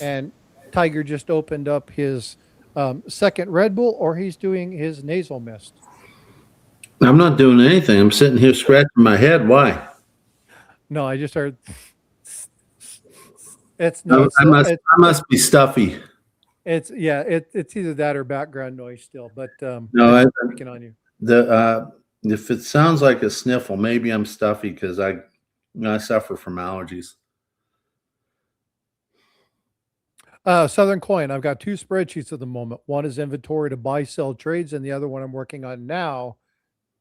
And Tiger just opened up his second Red Bull, or he's doing his nasal mist. I'm not doing anything. I'm sitting here scratching my head. Why? No, I just heard. It's no. I must be stuffy. It's either that or background noise still. But no, I'm picking on you. If it sounds like a sniffle, maybe I'm stuffy because I suffer from allergies. Southern Coin. I've got 2 spreadsheets at the moment. One is inventory to buy, sell trades, and the other one I'm working on now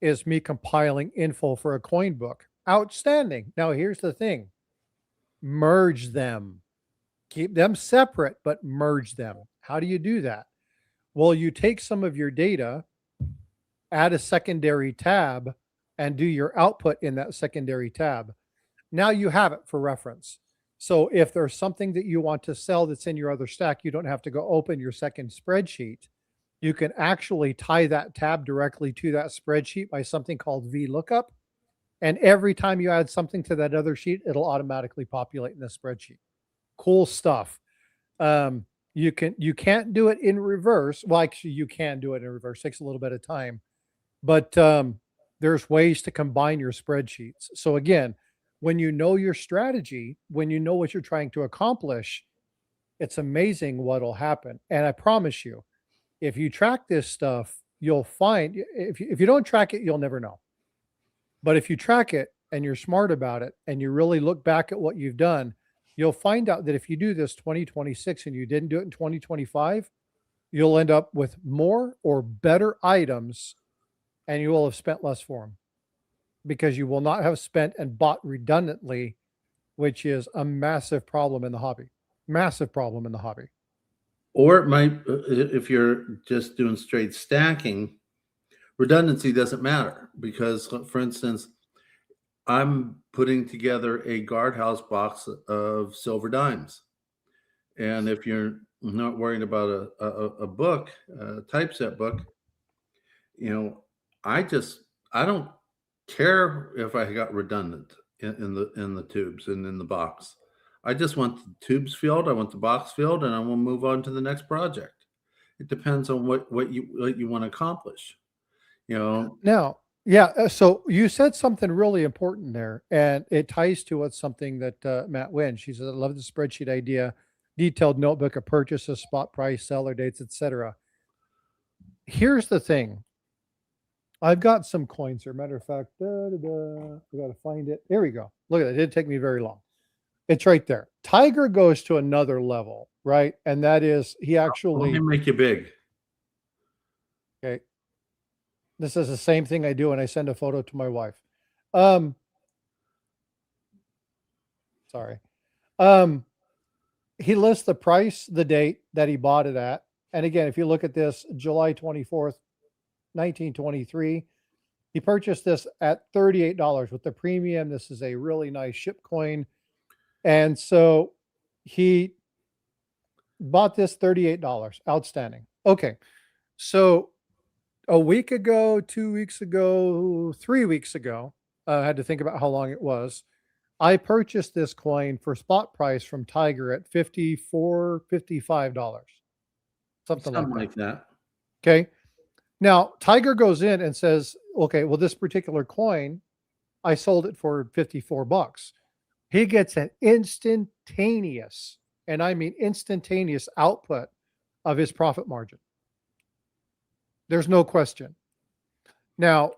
is me compiling info for a coin book. Outstanding. Now, here's the thing. Merge them. Keep them separate, but merge them. How do you do that? Well, you take some of your data, add a secondary tab, and do your output in that secondary tab. Now you have it for reference. So if there's something that you want to sell that's in your other stack, you don't have to go open your second spreadsheet. You can actually tie that tab directly to that spreadsheet by something called VLOOKUP. And every time you add something to that other sheet, it'll automatically populate in the spreadsheet. Cool stuff. You can't do it in reverse. Well, actually, you can do it in reverse. It takes a little bit of time. But there's ways to combine your spreadsheets. So again, when you know your strategy, when you know what you're trying to accomplish, it's amazing what'll happen. And I promise you, if you track this stuff, you'll find, if you don't track it, you'll never know. But if you track it and you're smart about it and you really look back at what you've done, you'll find out that if you do this 2026 and you didn't do it in 2025, you'll end up with more or better items and you will have spent less for them, because you will not have spent and bought redundantly, which is a massive problem in the hobby. Massive problem in the hobby. Or it might, if you're just doing straight stacking, redundancy doesn't matter because, for instance, I'm putting together a guardhouse box of silver dimes. And if you're not worried about a book, a typeset book, you know, I don't care if I got redundant in the tubes and in the box. I just want the tubes filled, I want the box filled, and I will move on to the next project. It depends on what you want to accomplish. You know. Now, yeah. So you said something really important there, and it ties to what's something that Matt Wynn. She said, "I love the spreadsheet idea, detailed notebook of purchases, spot price, seller dates, etc." Here's the thing. I've got some coins here. Matter of fact, we got to find it. There we go. Look at it. It didn't take me very long. It's right there. Tiger goes to another level, right? And that is he actually. Let me make you big. Okay. This is the same thing I do when I send a photo to my wife. Sorry. He lists the price, the date that he bought it at. And again, if you look at this, July 24th, 1923, he purchased this at $38 with the premium. This is a really nice ship coin. And so he bought this $38. Outstanding. Okay. So a week ago, 2 weeks ago, 3 weeks ago, I had to think about how long it was. I purchased this coin for spot price from Tiger at $54, $55. Something like that. Okay. Now, Tiger goes in and says, okay, well, this particular coin I sold it for $54. He gets an instantaneous, and I mean instantaneous output of his profit margin. There's no question. Now,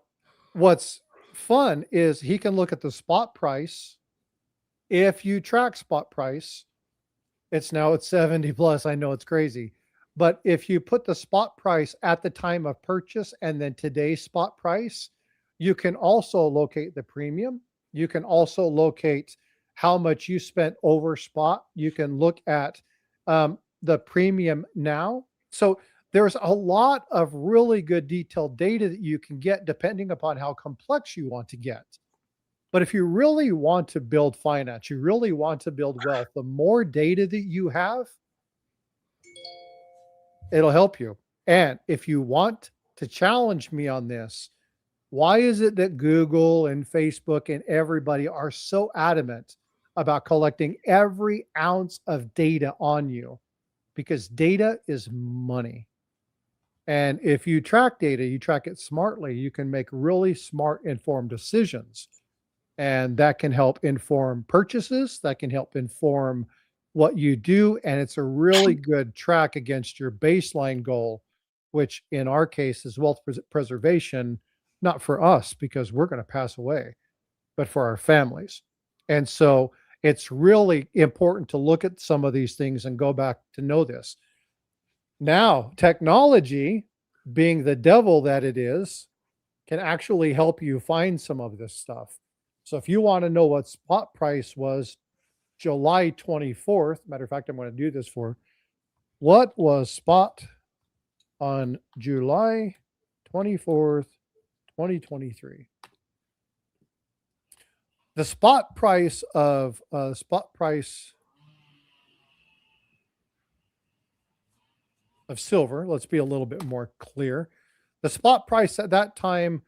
what's fun is he can look at the spot price. If you track spot price, it's now at 70 plus. I know it's crazy. But if you put the spot price at the time of purchase and then today's spot price, you can also locate the premium. You can also locate how much you spent over spot. You can look at the premium now. So there's a lot of really good detailed data that you can get depending upon how complex you want to get. But if you really want to build finance, you really want to build wealth, the more data that you have, it'll help you. And if you want to challenge me on this, why is it that Google and Facebook and everybody are so adamant about collecting every ounce of data on you? Because data is money. And if you track data, you track it smartly, you can make really smart, informed decisions. And that can help inform purchases, that can help inform what you do. And it's a really good track against your baseline goal, which in our case is wealth preservation, not for us because we're going to pass away, but for our families. And so it's really important to look at some of these things and go back to know this. Now, technology, being the devil that it is, can actually help you find some of this stuff. So if you want to know what spot price was July 24th, matter of fact, I'm going to do this for, what was spot on July 24th, 2023? The spot price of silver, let's be a little bit more clear. The spot price at that time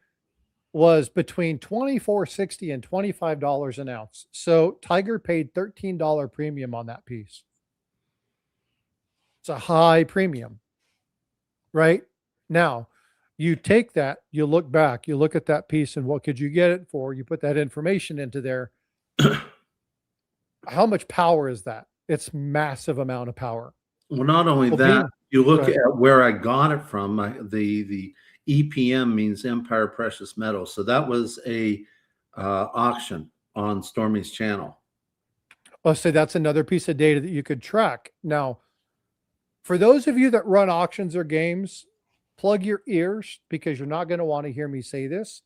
was between $24.60 and $25 an ounce. So Tiger paid $13 premium on that piece. It's a high premium, right? Now, you take that, you look back, you look at that piece and what could you get it for? You put that information into there. How much power is that? It's massive amount of power. Well, not only Well, that, you look Right. at where I got it from. The EPM means Empire Precious Metals. So that was a auction on Stormy's channel. Oh, so that's another piece of data that you could track. Now, for those of you that run auctions or games, plug your ears because you're not going to want to hear me say this.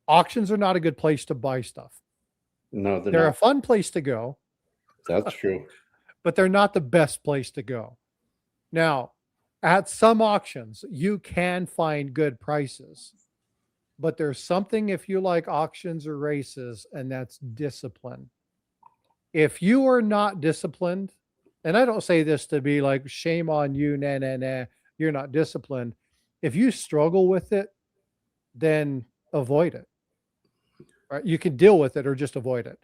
Auctions are not a good place to buy stuff. No, They're a fun place to go, That's true. but they're not the best place to go. Now, at some auctions, you can find good prices, but there's something if you like auctions or races, and that's discipline. If you are not disciplined, and I don't say this to be like, shame on you, nah, you're not disciplined. If you struggle with it, then avoid it. Right? You can deal with it or just avoid it.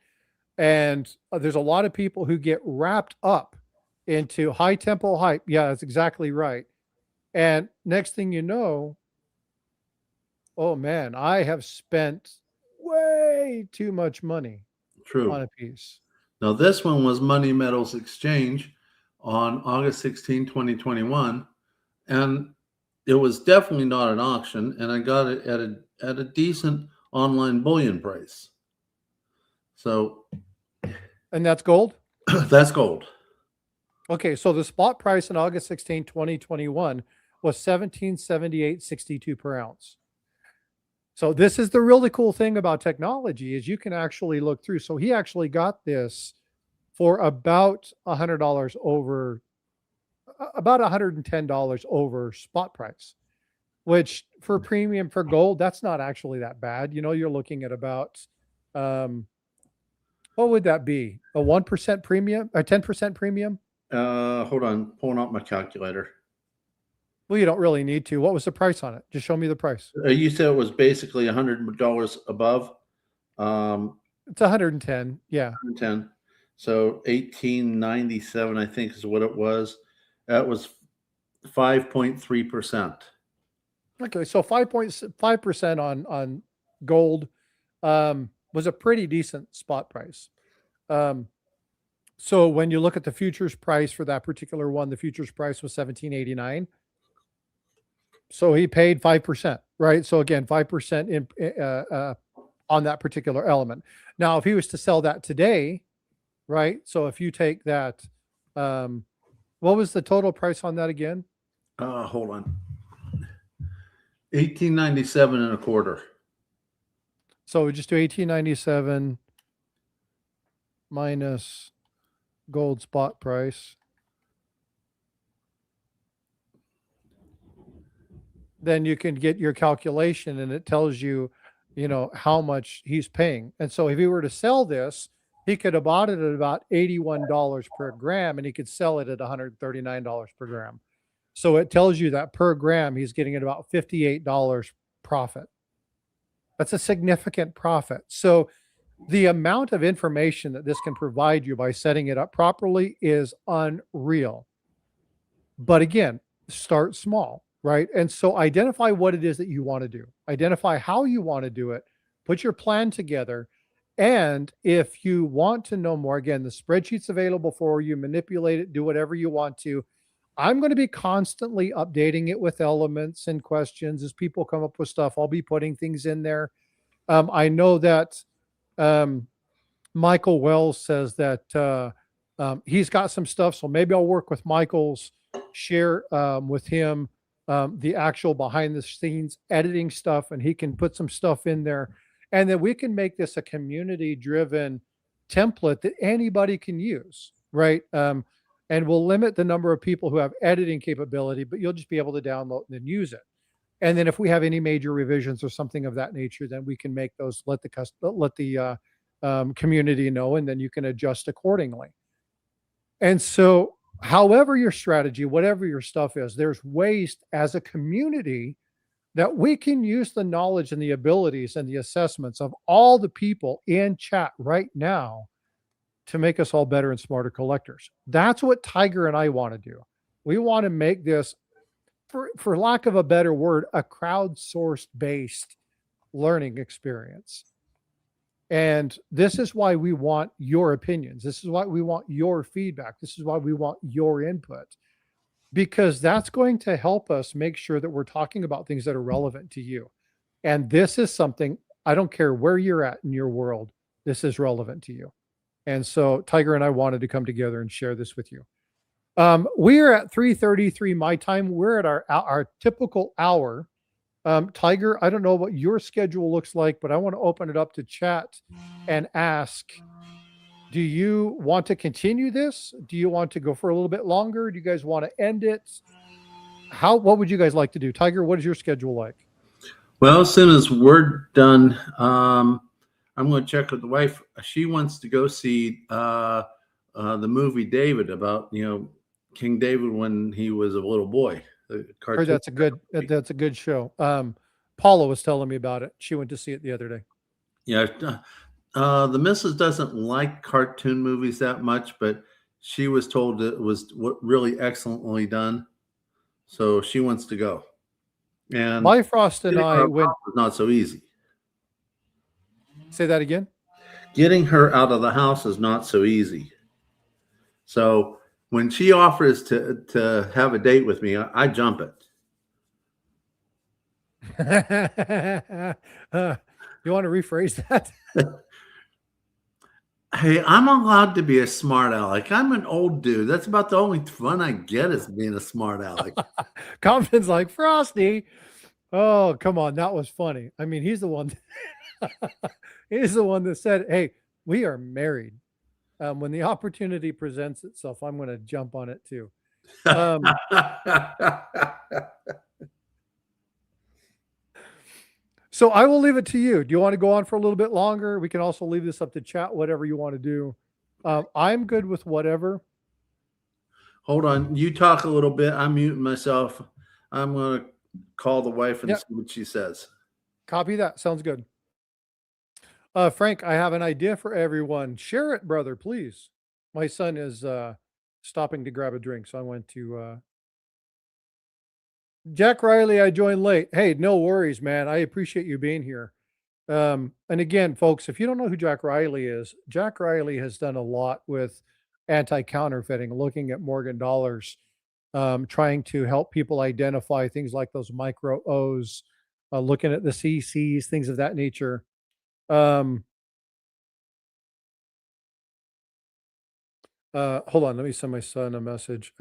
And there's a lot of people who get wrapped up into high tempo hype. Yeah, that's exactly right. And next thing you know, oh man, I have spent way too much money True. on a piece. Now, this one was Money Metals Exchange on August 16, 2021. And it was definitely not an auction. And I got it at a decent online bullion price. So And that's gold? that's gold. Okay, so the spot price on August 16, 2021 was $17.78.62 per ounce. So this is the really cool thing about technology is you can actually look through. So he actually got this for about $100 over, about $110 over spot price, which for premium for gold, that's not actually that bad. You know, you're looking at about, what would that be? A 1% premium, a 10% premium? Hold on, pulling out my calculator. Well, you don't really need to. What was the price on it? Just show me the price. You said it was basically $100 above. It's 110. Yeah. 110. So 1897, I think, is what it was. That was 5.3%. Okay. So 5.5% on gold was a pretty decent spot price. So when you look at the futures price for that particular one, the futures price was 1789. So he paid 5%, right? So again, 5% in on that particular element. Now, if he was to sell that today, right? So if you take that, what was the total price on that again? Hold on. 1897 and a quarter. So we just do 1897 minus gold spot price. Then you can get your calculation and it tells you, you know, how much he's paying. And so if he were to sell this, he could have bought it at about $81 per gram and he could sell it at $139 per gram. So it tells you that per gram, he's getting at about $58 profit. That's a significant profit. So the amount of information that this can provide you by setting it up properly is unreal. But again, start small, right? And so identify what it is that you want to do. Identify how you want to do it. Put your plan together. And if you want to know more, again, the spreadsheet's available for you. Manipulate it, do whatever you want to. I'm going to be constantly updating it with elements and questions as people come up with stuff. I'll be putting things in there. I know that Michael Wells says that he's got some stuff. So maybe I'll work with Michael's, share with him the actual behind the scenes editing stuff, and he can put some stuff in there. And then we can make this a community driven template that anybody can use, right? And we'll limit the number of people who have editing capability, but you'll just be able to download and then use it. And then if we have any major revisions or something of that nature, then we can make those, let the community know, and then you can adjust accordingly. And so however your strategy, whatever your stuff is, there's ways as a community that we can use the knowledge and the abilities and the assessments of all the people in chat right now to make us all better and smarter collectors. That's what Tiger and I want to do. We want to make this, for lack of a better word, a crowdsourced based learning experience. And this is why we want your opinions. This is why we want your feedback. This is why we want your input, because that's going to help us make sure that we're talking about things that are relevant to you. And this is something, I don't care where you're at in your world, this is relevant to you. And so Tiger and I wanted to come together and share this with you. We are at 3:33 my time. We're at our typical hour. Tiger, I don't know what your schedule looks like, but I want to open it up to chat and ask, do you want to continue this? Do you want to go for a little bit longer? Do you guys want to end it? What would you guys like to do? Tiger, what is your schedule like? Well, as soon as we're done, I'm going to check with the wife. She wants to go see the movie David, about, King David when he was a little boy. Heard that's a good show. Paula was telling me about it. She went to see it the other day. Yeah. The missus doesn't like cartoon movies that much, but she was told it was really excellently done. So she wants to go. And Bifrost and I went. Not so easy. Say that again. Getting her out of the house is not so easy. So when she offers to have a date with me, I jump it. You want to rephrase that? Hey, I'm allowed to be a smart aleck. I'm an old dude. That's about the only fun I get, is being a smart aleck. Compton's like, Frosty. Oh, come on. That was funny. I mean, he's the one. He's the one that said, hey, we are married. When the opportunity presents itself, I'm going to jump on it too. So I will leave it to you. Do you want to go on for a little bit longer? We can also leave this up to chat, whatever you want to do. I'm good with whatever. Hold on. You talk a little bit. I'm muting myself. I'm going to call the wife and see what she says. Copy that. Sounds good. Frank, I have an idea for everyone. Share it, brother, please. My son is stopping to grab a drink, so I went to... Jack Riley, I joined late. Hey, no worries, man. I appreciate you being here. And again, folks, if you don't know who Jack Riley is, Jack Riley has done a lot with anti-counterfeiting, looking at Morgan dollars, trying to help people identify things like those micro O's, looking at the CCs, things of that nature. Hold on, let me send my son a message.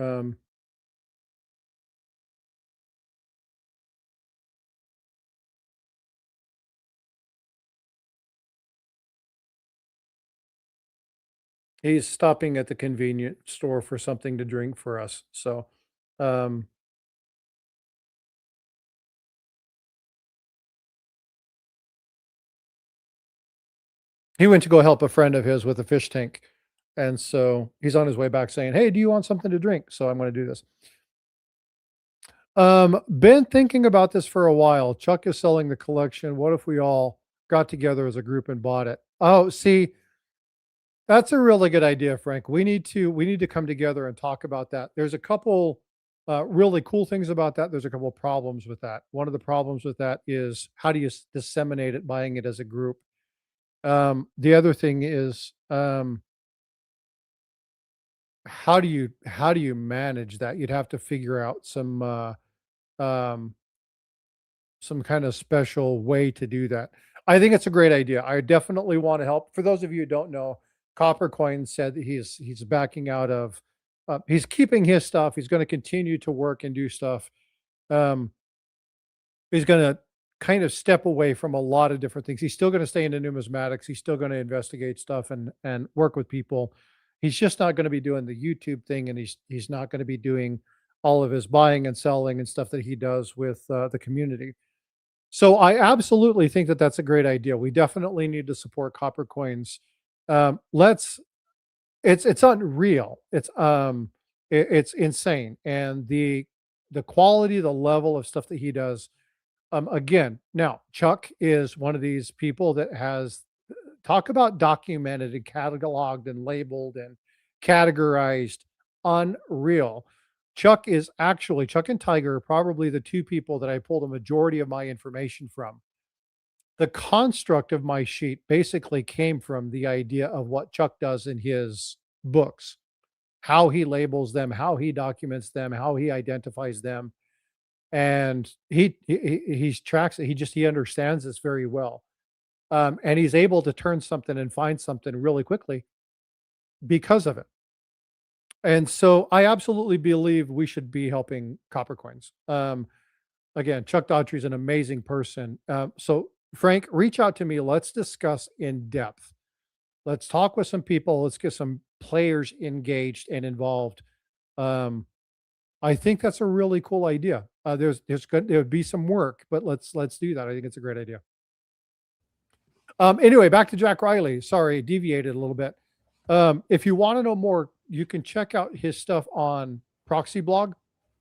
He's stopping at the convenience store for something to drink for us. So, um, he went to go help a friend of his with a fish tank. And so he's on his way back saying, "Hey, do you want something to drink?" So I'm going to do this. Been thinking about this for a while. Chuck is selling the collection. What if we all got together as a group and bought it? Oh, see, that's a really good idea, Frank. We need to come together and talk about that. There's a couple really cool things about that. There's a couple of problems with that. One of the problems with that is how do you disseminate it, buying it as a group? The other thing is how do you manage that? You'd have to figure out um, some kind of special way to do that. I think it's a great idea. I definitely want to help. For those of you who don't know, Copper Coin said that he's backing out of. He's keeping his stuff. He's going to continue to work and do stuff. Um, he's going to kind of step away from a lot of different things. He's still going to stay into numismatics. He's still going to investigate stuff and work with people. He's just not going to be doing the YouTube thing, and he's not going to be doing all of his buying and selling and stuff that he does with the community. So I absolutely think that that's a great idea. We definitely need to support Copper Coins. Let's. It's unreal. It's insane, and the quality, the level of stuff that he does. Again, now Chuck is one of these people that has talk about documented and cataloged and labeled and categorized. Unreal. Chuck and Tiger are probably the two people that I pulled a majority of my information from. The construct of my sheet basically came from the idea of what Chuck does in his books, how he labels them, how he documents them, how he identifies them, and he tracks it. He understands this very well, and he's able to turn something and find something really quickly because of it. And so I absolutely believe we should be helping Copper Coins. Again, Chuck Daughtry is an amazing person. So Frank, reach out to me. Let's discuss in depth. Let's talk with some people. Let's get some players engaged and involved. Um, I think that's a really cool idea. There would be some work, but let's do that. I think it's a great idea. Anyway, back to Jack Riley. Sorry, deviated a little bit. If you want to know more, you can check out his stuff on Proxy Blog.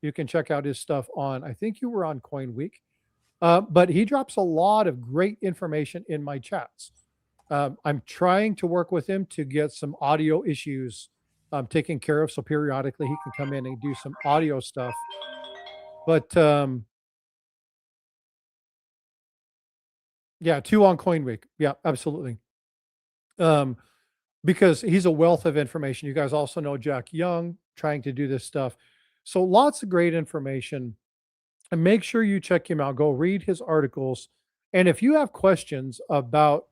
You can check out his stuff on, I think you were on Coin Week. But he drops a lot of great information in my chats. I'm trying to work with him to get some audio issues taken care of. So periodically he can come in and do some audio stuff. But yeah, 2 on Coin Week. Yeah, absolutely. Because he's a wealth of information. You guys also know Jack Young trying to do this stuff. So lots of great information. And make sure you check him out. Go read his articles. And if you have questions about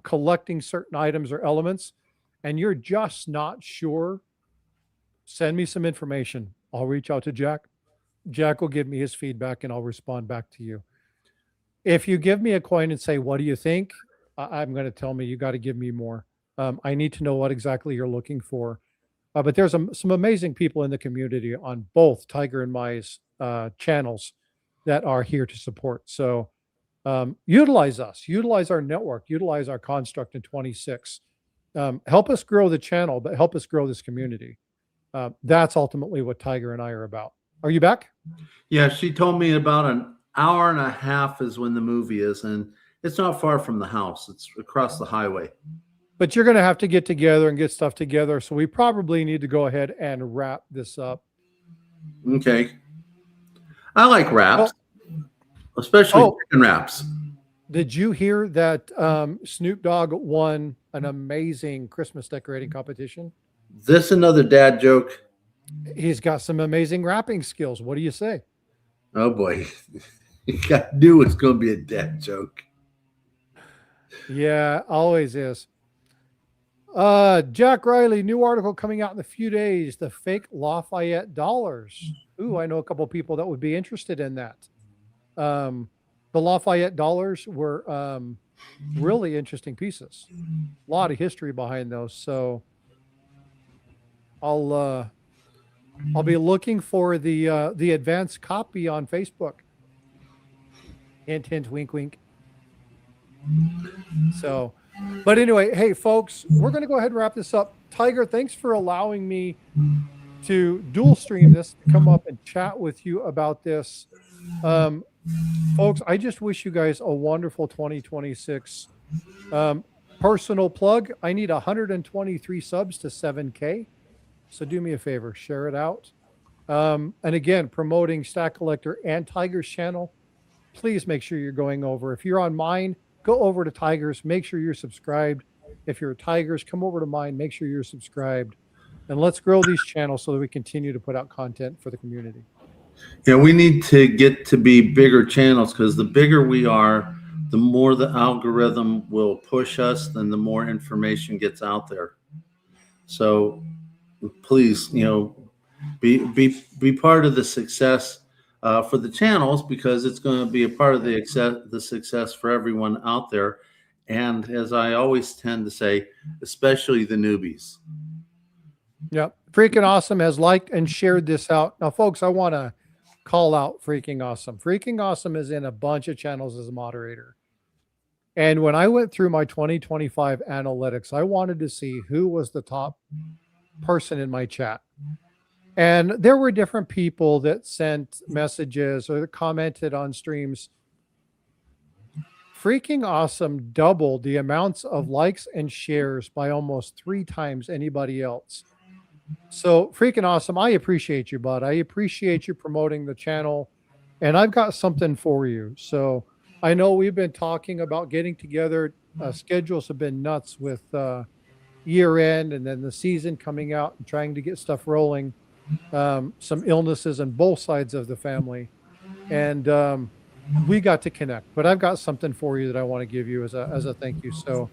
collecting certain items or elements and you're just not sure, send me some information. I'll reach out to Jack. Jack will give me his feedback and I'll respond back to you. If you give me a coin and say, "What do you think?" I'm going to tell me you got to give me more. I need to know what exactly you're looking for. But there's some amazing people in the community on both Tiger and Mai's channels that are here to support. So utilize us, utilize our network, utilize our construct in 26. Help us grow the channel, but help us grow this community. That's ultimately what Tiger and I are about. Are you back? Yeah, she told me about an hour and a half is when the movie is, and it's not far from the house. It's across the highway. But you're going to have to get together and get stuff together. So we probably need to go ahead and wrap this up. Okay. I like wraps, especially chicken wraps. Did you hear that Snoop Dogg won an amazing Christmas decorating competition? This another dad joke? He's got some amazing rapping skills. What do you say? Oh boy, I knew it was going to be a dad joke. Yeah, always is. Jack Riley, new article coming out in a few days. The fake Lafayette dollars. Ooh, I know a couple of people that would be interested in that. The Lafayette dollars were really interesting pieces. A lot of history behind those. So I'll be looking for the advanced copy on Facebook. Hint, hint, wink, wink. So, but anyway, hey folks, we're going to go ahead and wrap this up. Tiger, thanks for allowing me to dual stream this, to come up and chat with you about this. Folks, I just wish you guys a wonderful 2026. Personal plug, I need 123 subs to 7K. So do me a favor, share it out. And again, promoting Stack Collector and Tiger's channel. Please make sure you're going over. If you're on mine, go over to Tiger's. Make sure you're subscribed. If you're Tiger's, come over to mine. Make sure you're subscribed. And let's grow these channels so that we continue to put out content for the community. Yeah, we need to get to be bigger channels, because the bigger we are, the more the algorithm will push us, and the more information gets out there. So please, be part of the success for the channels, because it's going to be a part of the success for everyone out there. And as I always tend to say, especially the newbies. Yep. Freaking Awesome has liked and shared this out. Now, folks, I want to call out Freaking Awesome. Freaking Awesome is in a bunch of channels as a moderator. And when I went through my 2025 analytics, I wanted to see who was the top person in my chat. And there were different people that sent messages or that commented on streams. Freaking Awesome doubled the amounts of likes and shares by almost 3 times anybody else. So Freaking Awesome, I appreciate you, bud. I appreciate you promoting the channel, and I've got something for you. So I know we've been talking about getting together. Schedules have been nuts with year end and then the season coming out and trying to get stuff rolling. Some illnesses on both sides of the family, and we got to connect. But I've got something for you that I want to give you as a thank you. So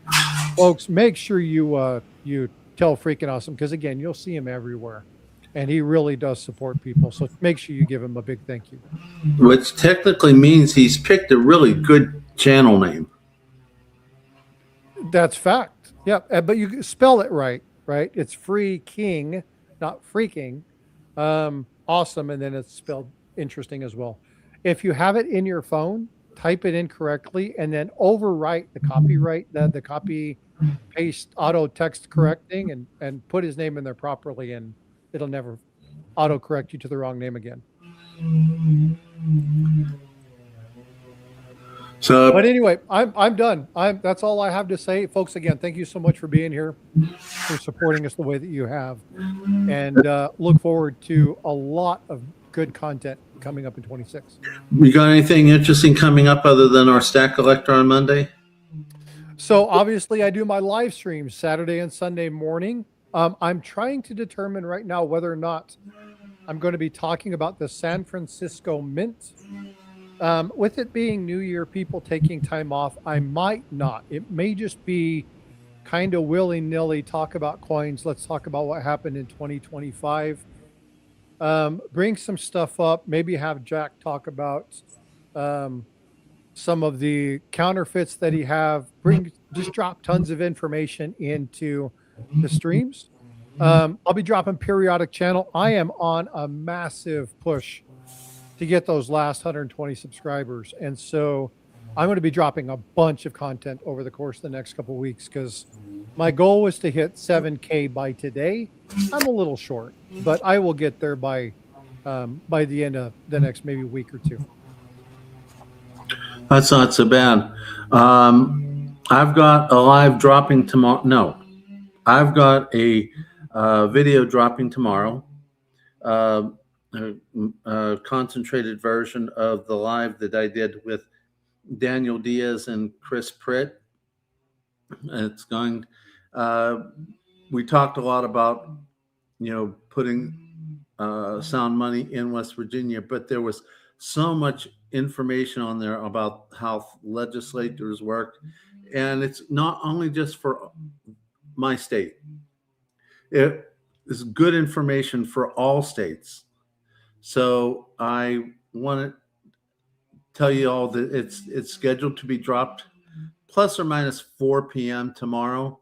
folks, make sure you tell Freaking Awesome, because again, you'll see him everywhere, and he really does support people. So make sure you give him a big thank you. Which technically means he's picked a really good channel name. That's fact. Yeah, but you spell it right? It's Free King, not Freaking. Awesome, and then it's spelled interesting as well. If you have it in your phone, type it in correctly, and then overwrite the copyright, the copy paste auto text correcting, and put his name in there properly, and it'll never auto correct you to the wrong name again. So, but anyway, I'm done. That's all I have to say, folks. Again, thank you so much for being here, for supporting us the way that you have, and look forward to a lot of good content coming up in 26. We got anything interesting coming up other than our Stack Collector on Monday? So obviously I do my live streams Saturday and Sunday morning. I'm trying to determine right now whether or not I'm going to be talking about the San Francisco Mint. With it being New Year, people taking time off, I might not. It may just be kind of willy-nilly talk about coins. Let's talk about what happened in 2025. Bring some stuff up. Maybe have Jack talk about some of the counterfeits that he have. Just drop tons of information into the streams. I'll be dropping periodic channel. I am on a massive push to get those last 120 subscribers. And so I'm going to be dropping a bunch of content over the course of the next couple of weeks, because my goal was to hit 7K by today. I'm a little short, but I will get there by the end of the next maybe week or two. That's not so bad. I've got a live dropping tomorrow. No, I've got a video dropping tomorrow. A concentrated version of the live that I did with Daniel Diaz and Chris Pritt. It's going. We talked a lot about putting sound money in West Virginia, but there was so much information on there about how legislators work, and it's not only just for my state. It is good information for all states. So I want to tell you all that it's scheduled to be dropped plus or minus 4 p.m. tomorrow.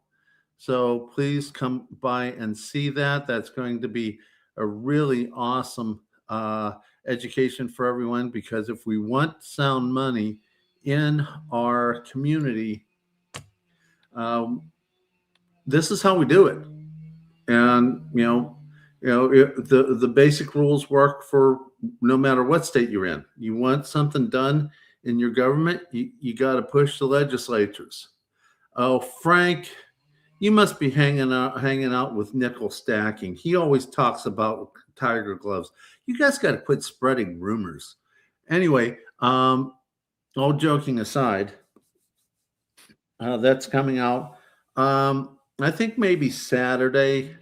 So please come by and see that. That's going to be a really awesome education for everyone, because if we want sound money in our community, this is how we do it. And the basic rules work for no matter what state you're in. You want something done in your government, you got to push the legislatures. Oh, Frank, you must be hanging out with nickel stacking. He always talks about tiger gloves. You guys got to quit spreading rumors. Anyway, all joking aside, that's coming out. I think maybe Saturday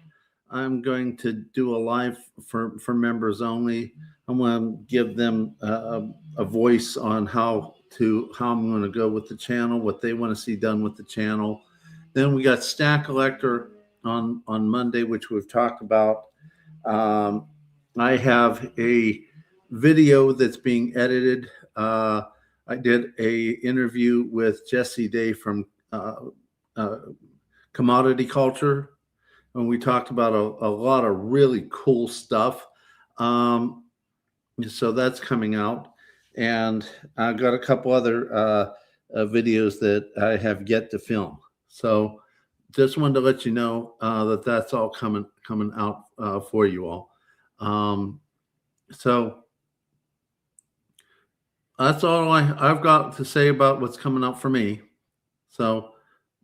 I'm going to do a live for members only. I'm going to give them a voice on how I'm going to go with the channel, what they want to see done with the channel. Then we got Stack Collector on Monday, which we've talked about. I have a video that's being edited. I did a interview with Jesse Day from Commodity Culture, and we talked about a lot of really cool stuff. So that's coming out, and I got a couple other videos that I have yet to film. So just wanted to let you know that that's all coming out for you all. So that's all I've got to say about what's coming up for me. So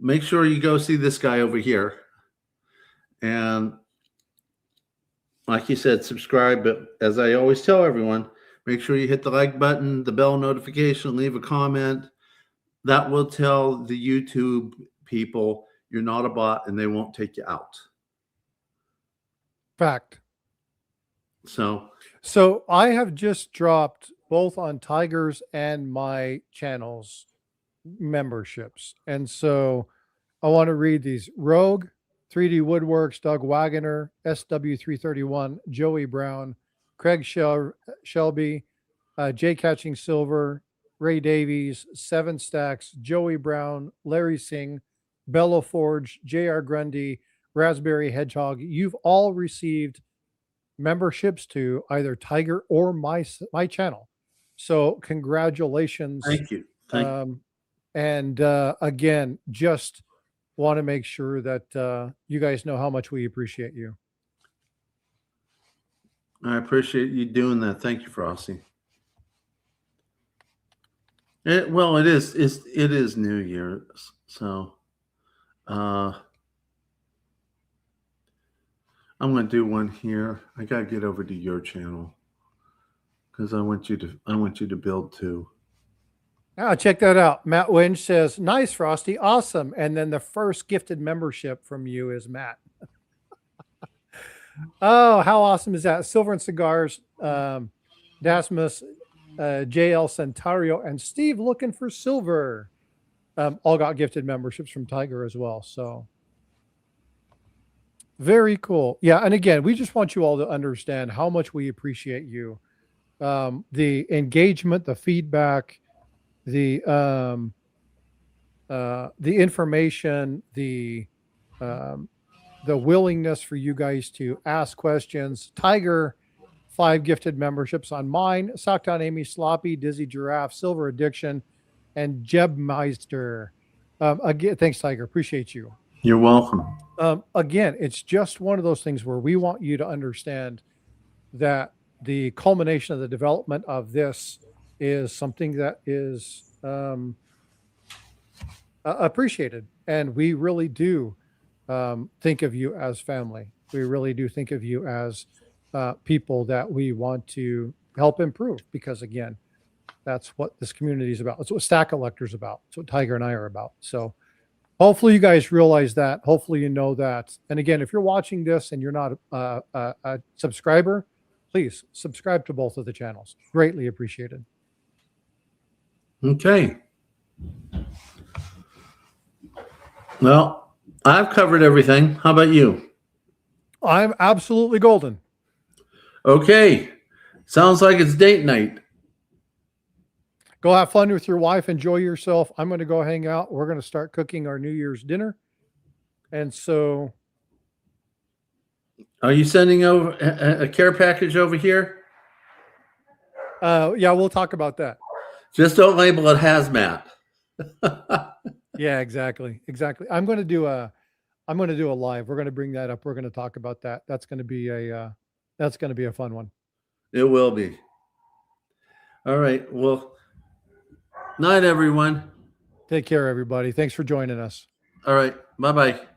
make sure you go see this guy over here. And like you said, subscribe. But as I always tell everyone, make sure you hit the like button, the bell notification, leave a comment. That will tell the YouTube people you're not a bot and they won't take you out. Fact. So I have just dropped both on Tigers and my channels memberships. And so I want to read these. Rogue, 3D Woodworks, Doug Wagoner, SW331, Joey Brown, Craig Shelby, Jay Catching Silver, Ray Davies, Seven Stacks, Joey Brown, Larry Singh, Bello Forge, JR Grundy, Raspberry Hedgehog. You've all received memberships to either Tiger or my channel. So congratulations. thank you. And again, just want to make sure that you guys know how much we appreciate you. I appreciate you doing that. Thank you, Frosty. It is New Year, so I'm going to do one here. I got to get over to your channel because I want you to build too. Now check that out. Matt Winch says, "Nice, Frosty, awesome." And then the first gifted membership from you is Matt. Oh, how awesome is that? Silver and Cigars, Dasmus, JL Centario, and Steve looking for silver. All got gifted memberships from Tiger as well. So very cool. Yeah. And again, we just want you all to understand how much we appreciate you. The engagement, the feedback, the information, the willingness for you guys to ask questions. Tiger, 5 gifted memberships on mine. Sockdown Amy, Sloppy, Dizzy Giraffe, Silver Addiction, and Jeb Meister. Again, thanks, Tiger. Appreciate you. You're welcome. Again, it's just one of those things where we want you to understand that the culmination of the development of this is something that is appreciated. And we really do think of you as family. We really do think of you as people that we want to help improve, because again, That's what this community is about. That's what Stack Elector's about. That's what Tiger and I are about. So hopefully you guys realize that. Hopefully you know that. And again, if you're watching this and you're not a subscriber, please subscribe to both of the channels. Greatly appreciated. Okay. Well, I've covered everything. How about you? I'm absolutely golden. Okay. Sounds like it's date night. Go have fun with your wife. Enjoy yourself. I'm going to go hang out. We're going to start cooking our New Year's dinner. And so, Are you sending over a care package over here? yeah, we'll talk about that. Just don't label it hazmat. Yeah, exactly. Exactly. I'm going to do a live. We're going to bring that up. We're going to talk about that. That's going to be a fun one. It will be. All right. Well, night, everyone. Take care, everybody. Thanks for joining us. All right. Bye-bye.